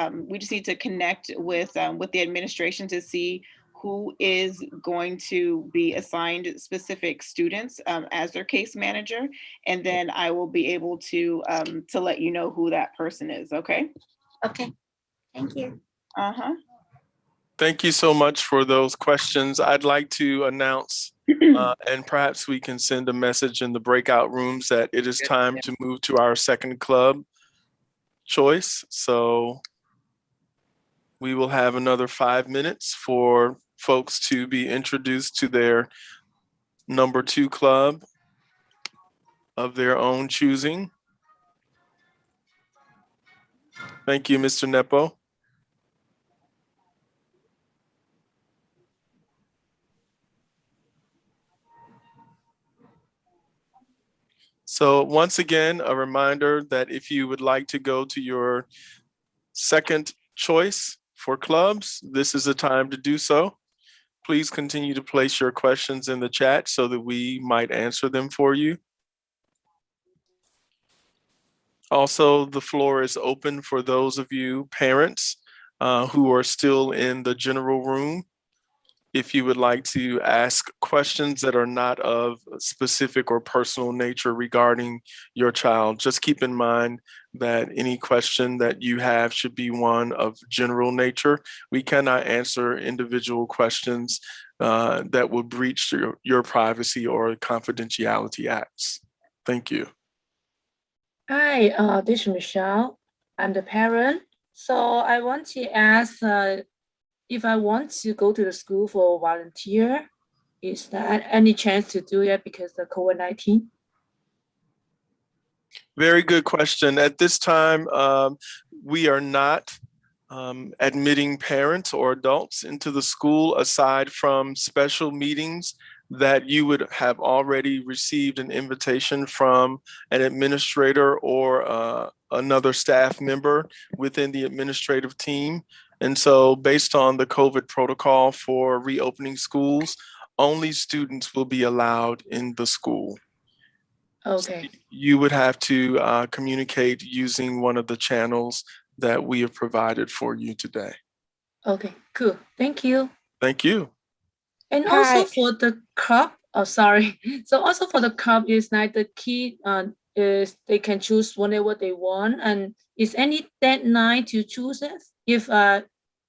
connect with the administration to see who is going to be assigned specific students as their case manager, and then I will be able to let you know who that person is. Okay. Okay. Thank you. Thank you so much for those questions. I'd like to announce, and perhaps we can send a message in the breakout rooms that it is time to move to our second club choice. So we will have another 5 minutes for folks to be introduced to their number 2 club of their own choosing. Thank you, Mr. Nepo. So once again, a reminder that if you would like to go to your second choice for clubs, this is the time to do so. Please continue to place your questions in the chat so that we might answer them for you. Also, the floor is open for those of you parents who are still in the general room. If you would like to ask questions that are not of a specific or personal nature regarding your child, just keep in mind that any question that you have should be one of general nature. We cannot answer individual questions that would breach your privacy or confidentiality acts. Thank you. Hi, this is Michelle. I'm the parent. So I want to ask if I want to go to the school for volunteer, is there any chance to do it because of COVID-19? Very good question. At this time, we are not admitting parents or adults into the school aside from special meetings that you would have already received an invitation from an administrator or another staff member within the administrative team. And so based on the COVID protocol for reopening schools, only students will be allowed in the school. Okay. You would have to communicate using one of the channels that we have provided for you today. Okay, cool. Thank you. Thank you. And also for the cup, oh sorry. So also for the cup is like the key is they can choose whenever they want. And is any deadline to choose it? If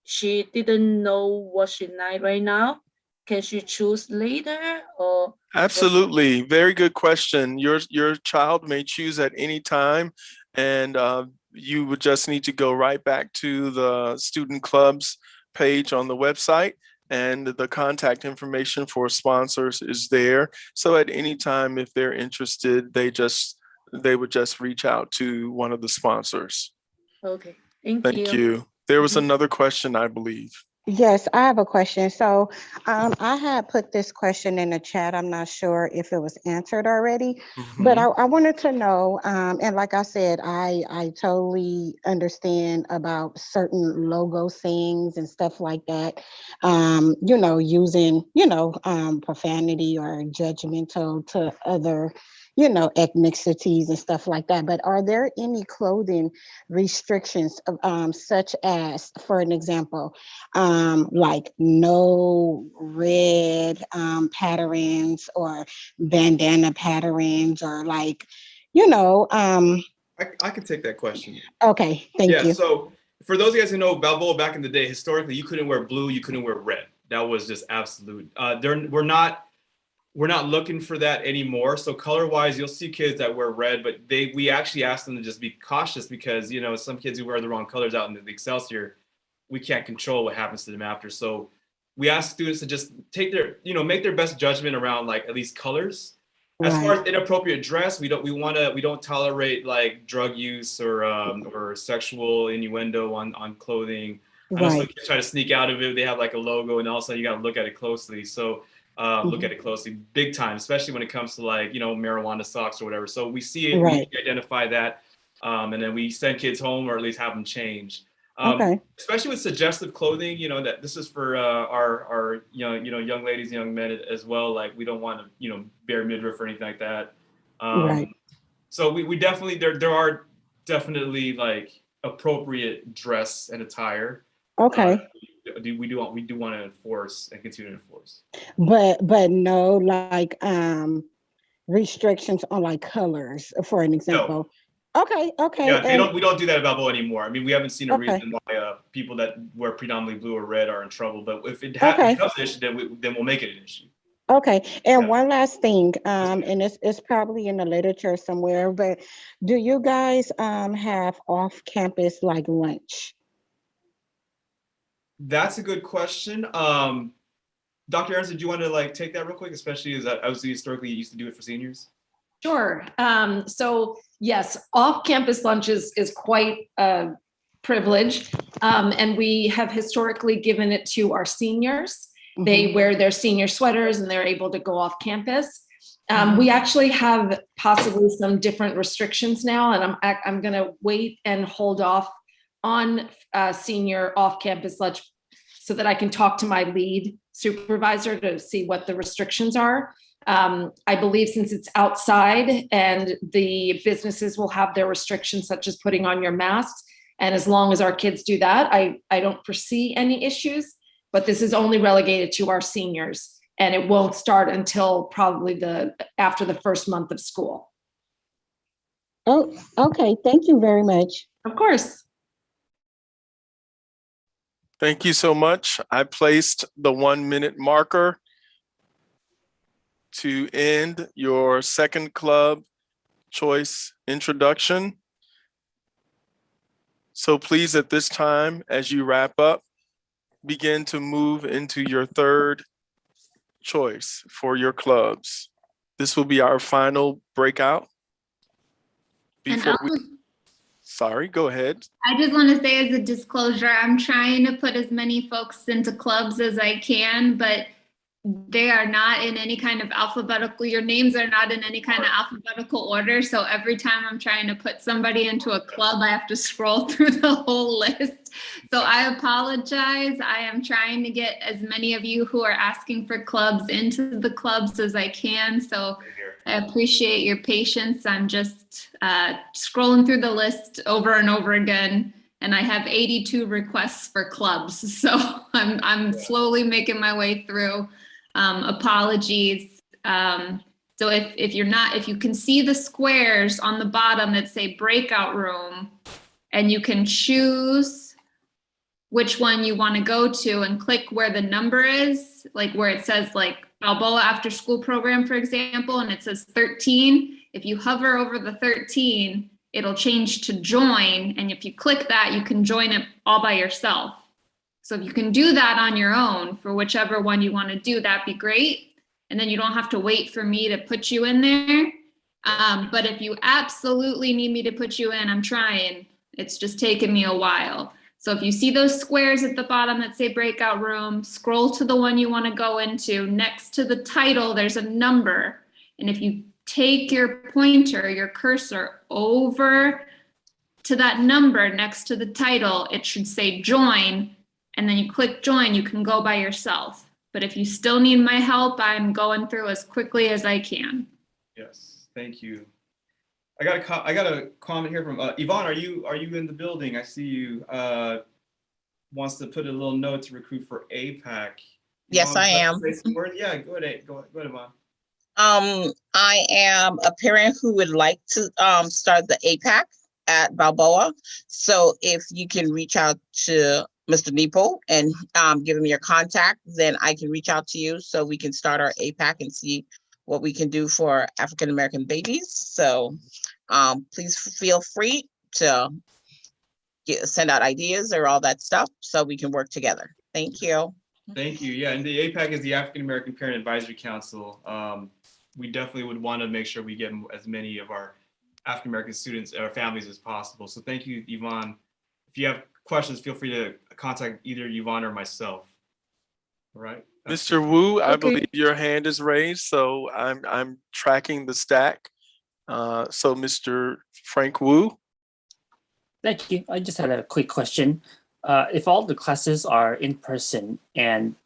she didn't know what she like right now, can she choose later or? Absolutely. Very good question. Your child may choose at any time, and you would just need to go right back to the student clubs page on the website, and the contact information for sponsors is there. So at any time, if they're interested, they would just reach out to one of the sponsors. Okay, thank Thank you. There was another question, I believe. Yes, I have a question. So I had put this question in the chat. I'm not sure if it was answered already, but I wanted to know, and like I said, I totally understand about certain logo things and stuff like that, using, profanity or judgmental to other, ethnicities and stuff like that. But are there any clothing restrictions, such as, for an example, like no red patterns or bandana patterns or like, I can take that question. Okay, thank you. Yeah, so for those of you guys who know Balboa back in the day, historically, you couldn't wear blue, you couldn't wear red. That was just absolute. We're not looking for that anymore. So color-wise, you'll see kids that wear red, but we actually ask them to just be cautious because, some kids who wear the wrong colors out in the Excelsior, we can't control what happens to them after. So we ask students to just make their best judgment around like at least colors. As far as inappropriate dress, we don't tolerate like drug use or sexual innuendo on clothing. I know some kids try to sneak out of it. They have like a logo and all of a sudden you got to look at it closely. So look at it closely, big time, especially when it comes to like, marijuana socks or whatever. So we see it, we identify that, and then we send kids home or at least have them change. Especially with suggestive clothing, that this is for our young ladies, young men as well. Like we don't want to, bare midriff or anything like that. So we definitely, there are definitely like appropriate dress and attire. We do want to enforce and continue to enforce. But no like restrictions on like colors, for an example. No. Okay. Yeah, we don't do that at Balboa anymore. I mean, we haven't seen a reason why people that wear predominantly blue or red are in trouble. But if it becomes an issue, then we'll make it an issue. Okay, and one last thing, and it's probably in the literature somewhere, but do you guys have off-campus like lunch? That's a good question. Dr. Aaronson, do you want to like take that real quick, especially as obviously historically you used to do it for seniors? Sure. So yes, off-campus lunch is quite a privilege, and we have historically given it to our seniors. They wear their senior sweaters and they're able to go off campus. We actually have possibly some different restrictions now, and I'm going to wait and hold off on senior off-campus lunch so that I can talk to my lead supervisor to see what the restrictions are. I believe since it's outside and the businesses will have their restrictions such as putting on your masks, and as long as our kids do that, I don't foresee any issues. But this is only relegated to our seniors, and it won't start until probably after the first month of school. Oh, okay. Thank you very much. Of course. Thank you so much. I placed the 1-minute marker to end your second club choice introduction. So please, at this time, as you wrap up, begin to move into your third choice for your clubs. This will be our final breakout. Sorry, go ahead. I just want to say as a disclosure, I'm trying to put as many folks into clubs as I can, but they are not in any kind of alphabetical, your names are not in any kind of alphabetical order. So every time I'm trying to put somebody into a club, I have to scroll through the whole list. So I apologize. I am trying to get as many of you who are asking for clubs into the clubs as I can. So I appreciate your patience. I'm just scrolling through the list over and over again. And I have 82 requests for clubs. So I'm slowly making my way through. Apologies. So if you can see the squares on the bottom that say breakout room, and you can choose which one you want to go to and click where the number is, like where it says like Balboa after school program, for example, and it says 13. If you hover over the 13, it'll change to join. And if you click that, you can join it all by yourself. So if you can do that on your own for whichever one you want to do, that'd be great. And then you don't have to wait for me to put you in there. But if you absolutely need me to put you in, I'm trying. It's just taken me a while. So if you see those squares at the bottom that say breakout room, scroll to the one you want to go into. Next to the title, there's a number. And if you take your pointer, your cursor over to that number next to the title, it should say join. And then you click join, you can go by yourself. But if you still need my help, I'm going through as quickly as I can. Yes, thank you. I got a comment here from Yvonne. Are you in the building? I see you. Wants to put a little note to recruit for APAC. Yes, Yvonne, I am. say some words? Yeah, go ahead. Go ahead, Yvonne. I am a parent who would like to start the APAC at Balboa. So if you can reach out to Mr. Nepo and give him your contact, then I can reach out to you so we can start our APAC and see what we can do for African American babies. So please feel free to send out ideas or all that stuff so we can work together. Thank you. Thank you. Yeah, and the APAC is the African American Parent Advisory Council. We definitely would want to make sure we get as many of our African American students or families as possible. So thank you, Yvonne. If you have questions, feel free to contact either Yvonne or myself. All right. Mr. Wu, I believe your hand is raised, so I'm tracking the stack. So Mr. Frank Wu. Thank you. I just had a quick question. If all the classes are in person and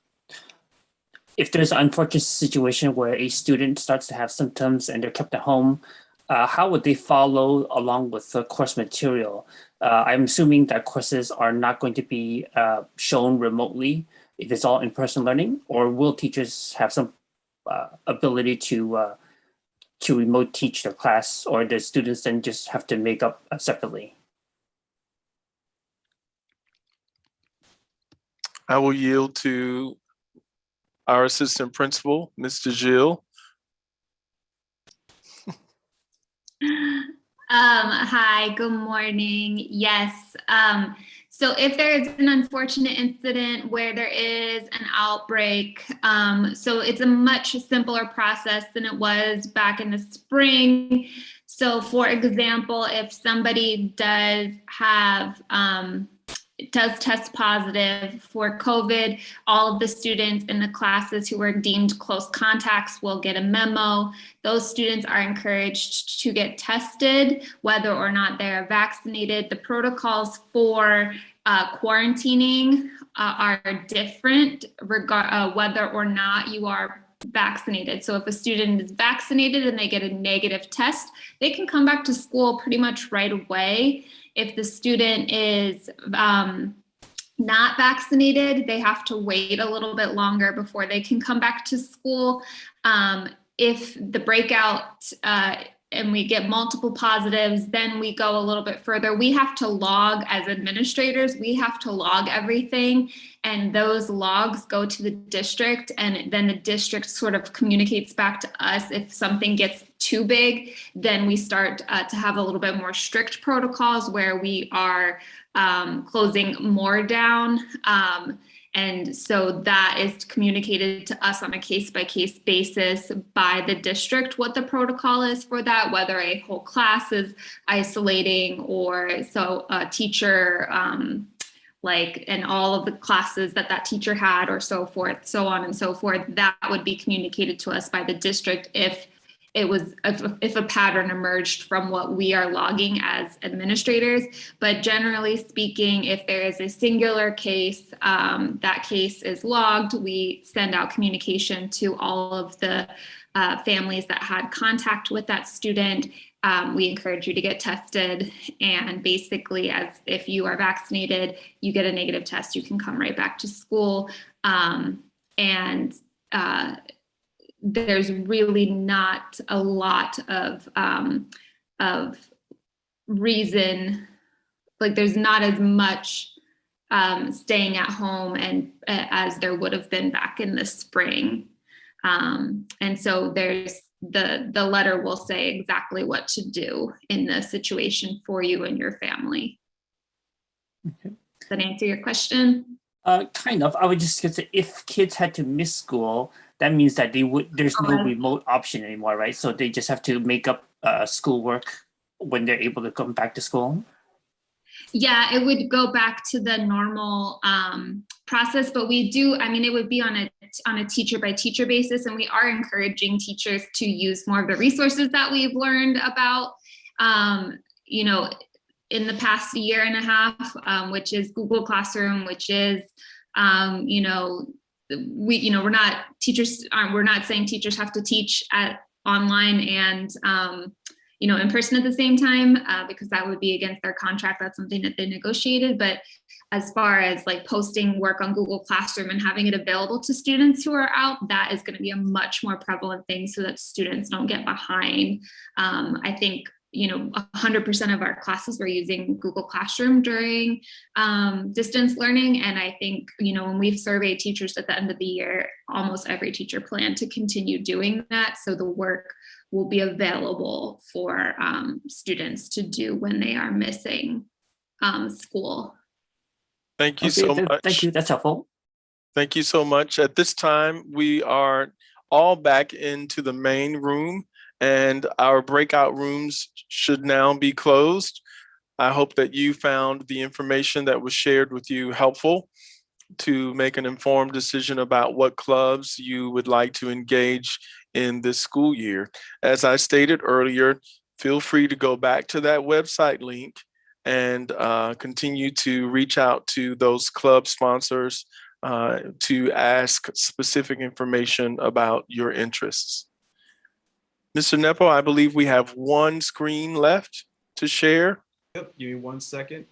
if there's an unfortunate situation where a student starts to have symptoms and they're kept at home, how would they follow along with the course material? I'm assuming that courses are not going to be shown remotely if it's all in-person learning, or will teachers have some ability to remote teach their class, or the students then just have to make up separately? I will yield to our assistant principal, Mr. Gilles. Hi, good morning. Yes. So if there is an unfortunate incident where there is an outbreak, so it's a much simpler process than it was back in the spring. So for example, if somebody does test positive for COVID, all of the students in the classes who were deemed close contacts will get a memo. Those students are encouraged to get tested, whether or not they're vaccinated. The protocols for quarantining are different whether or not you are vaccinated. So if a student is vaccinated and they get a negative test, they can come back to school pretty much right away. If the student is not vaccinated, they have to wait a little bit longer before they can come back to school. If the breakout and we get multiple positives, then we go a little bit further. We have to log, as administrators, we have to log everything, and those logs go to the district, and then the district sort of communicates back to us. If something gets too big, then we start to have a little bit more strict protocols where we are closing more down. And so that is communicated to us on a case-by-case basis by the district, what the protocol is for that, whether a whole class is isolating or so a teacher like, and all of the classes that that teacher had or so forth, so on and so forth, that would be communicated to us by the district if a pattern emerged from what we are logging as administrators. But generally speaking, if there is a singular case, that case is logged. We send out communication to all of the families that had contact with that student. We encourage you to get tested, and basically, as if you are vaccinated, you get a negative test, you can come right back to school. There's really not a lot of reason, like there's not as much staying at home and as there would have been back in the spring. And so there's the letter will say exactly what to do in the situation for you and your family. Okay. Does that answer your question? Kind of. I would just say if kids had to miss school, that means that there's no remote option anymore, right? So they just have to make up schoolwork when they're able to come back to school. Yeah, it would go back to the normal process, but we do, I mean, it would be on a teacher by teacher basis, and we are encouraging teachers to use more of the resources that we've learned about, you know, in the past year and a half, which is Google Classroom, which is, you know, we're not saying teachers have to teach at online and, you know, in person at the same time, because that would be against their contract. That's something that they negotiated. But as far as like posting work on Google Classroom and having it available to students who are out, that is going to be a much more prevalent thing so that students don't get behind. I think, you know, 100% of our classes were using Google Classroom during distance learning. And I think, you know, when we've surveyed teachers at the end of the year, almost every teacher planned to continue doing that. So the work will be available for students to do when they are missing school. Thank you so much. Thank you. That's helpful. Thank you so much. At this time, we are all back into the main room, and our breakout rooms should now be closed. I hope that you found the information that was shared with you helpful to make an informed decision about what clubs you would like to engage in this school year. As I stated earlier, feel free to go back to that website link and continue to reach out to those club sponsors to ask specific information about your interests. Mr. Nepo, I believe we have one screen left to share. Yep, give me 1 second.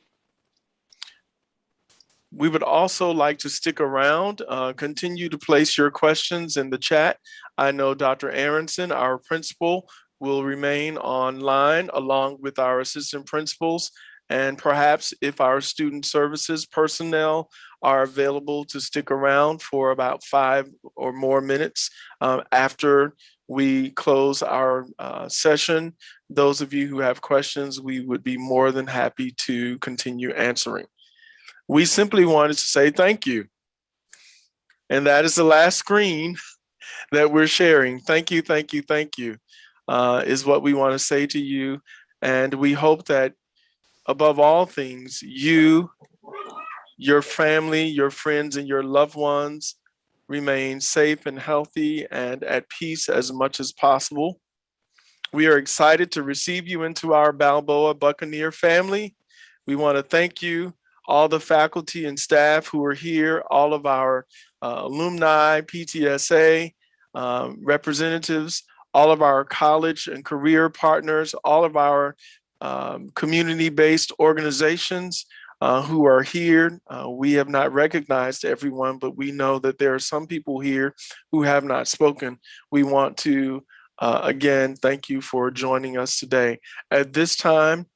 We would also like to stick around, continue to place your questions in the chat. I know Dr. Aronson, our principal, will remain online along with our assistant principals. And perhaps if our student services personnel are available to stick around for about 5 or more minutes after we close our session, those of you who have questions, we would be more than happy to continue answering. We simply wanted to say thank you. And that is the last screen that we're sharing. Thank you, thank you, thank you, is what we want to say to you. And we hope that above all things, you, your family, your friends, and your loved ones remain safe and healthy and at peace as much as possible. We are excited to receive you into our Balboa Buccaneer family. We want to thank you, all the faculty and staff who are here, all of our alumni, PTSA representatives, all of our college and career partners, all of our community-based organizations who are here. We have not recognized everyone, but we know that there are some people here who have not spoken. We want to, again, thank you for joining us today. At this time,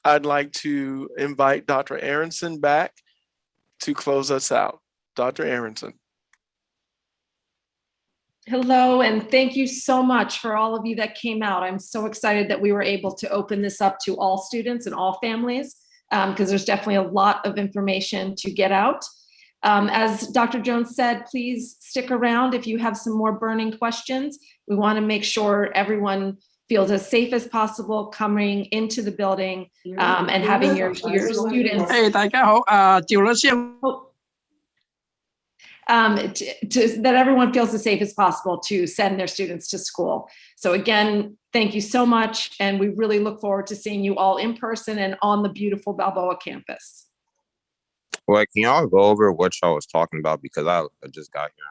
I'd like to invite Dr. Aronson back to close us out. Dr. Aronson. Hello, and thank you so much for all of you that came out. I'm so excited that we were able to open this up to all students and all families, because there's definitely a lot of information to get out. As Dr. Jones said, please stick around if you have some more burning questions. We want to make sure everyone feels as safe as possible coming into the building and having your students that everyone feels as safe as possible to send their students to school. So again, thank you so much. And we really look forward to seeing you all in person and on the beautiful Balboa campus. Well, can y'all go over what y'all was talking about? Because I just got here.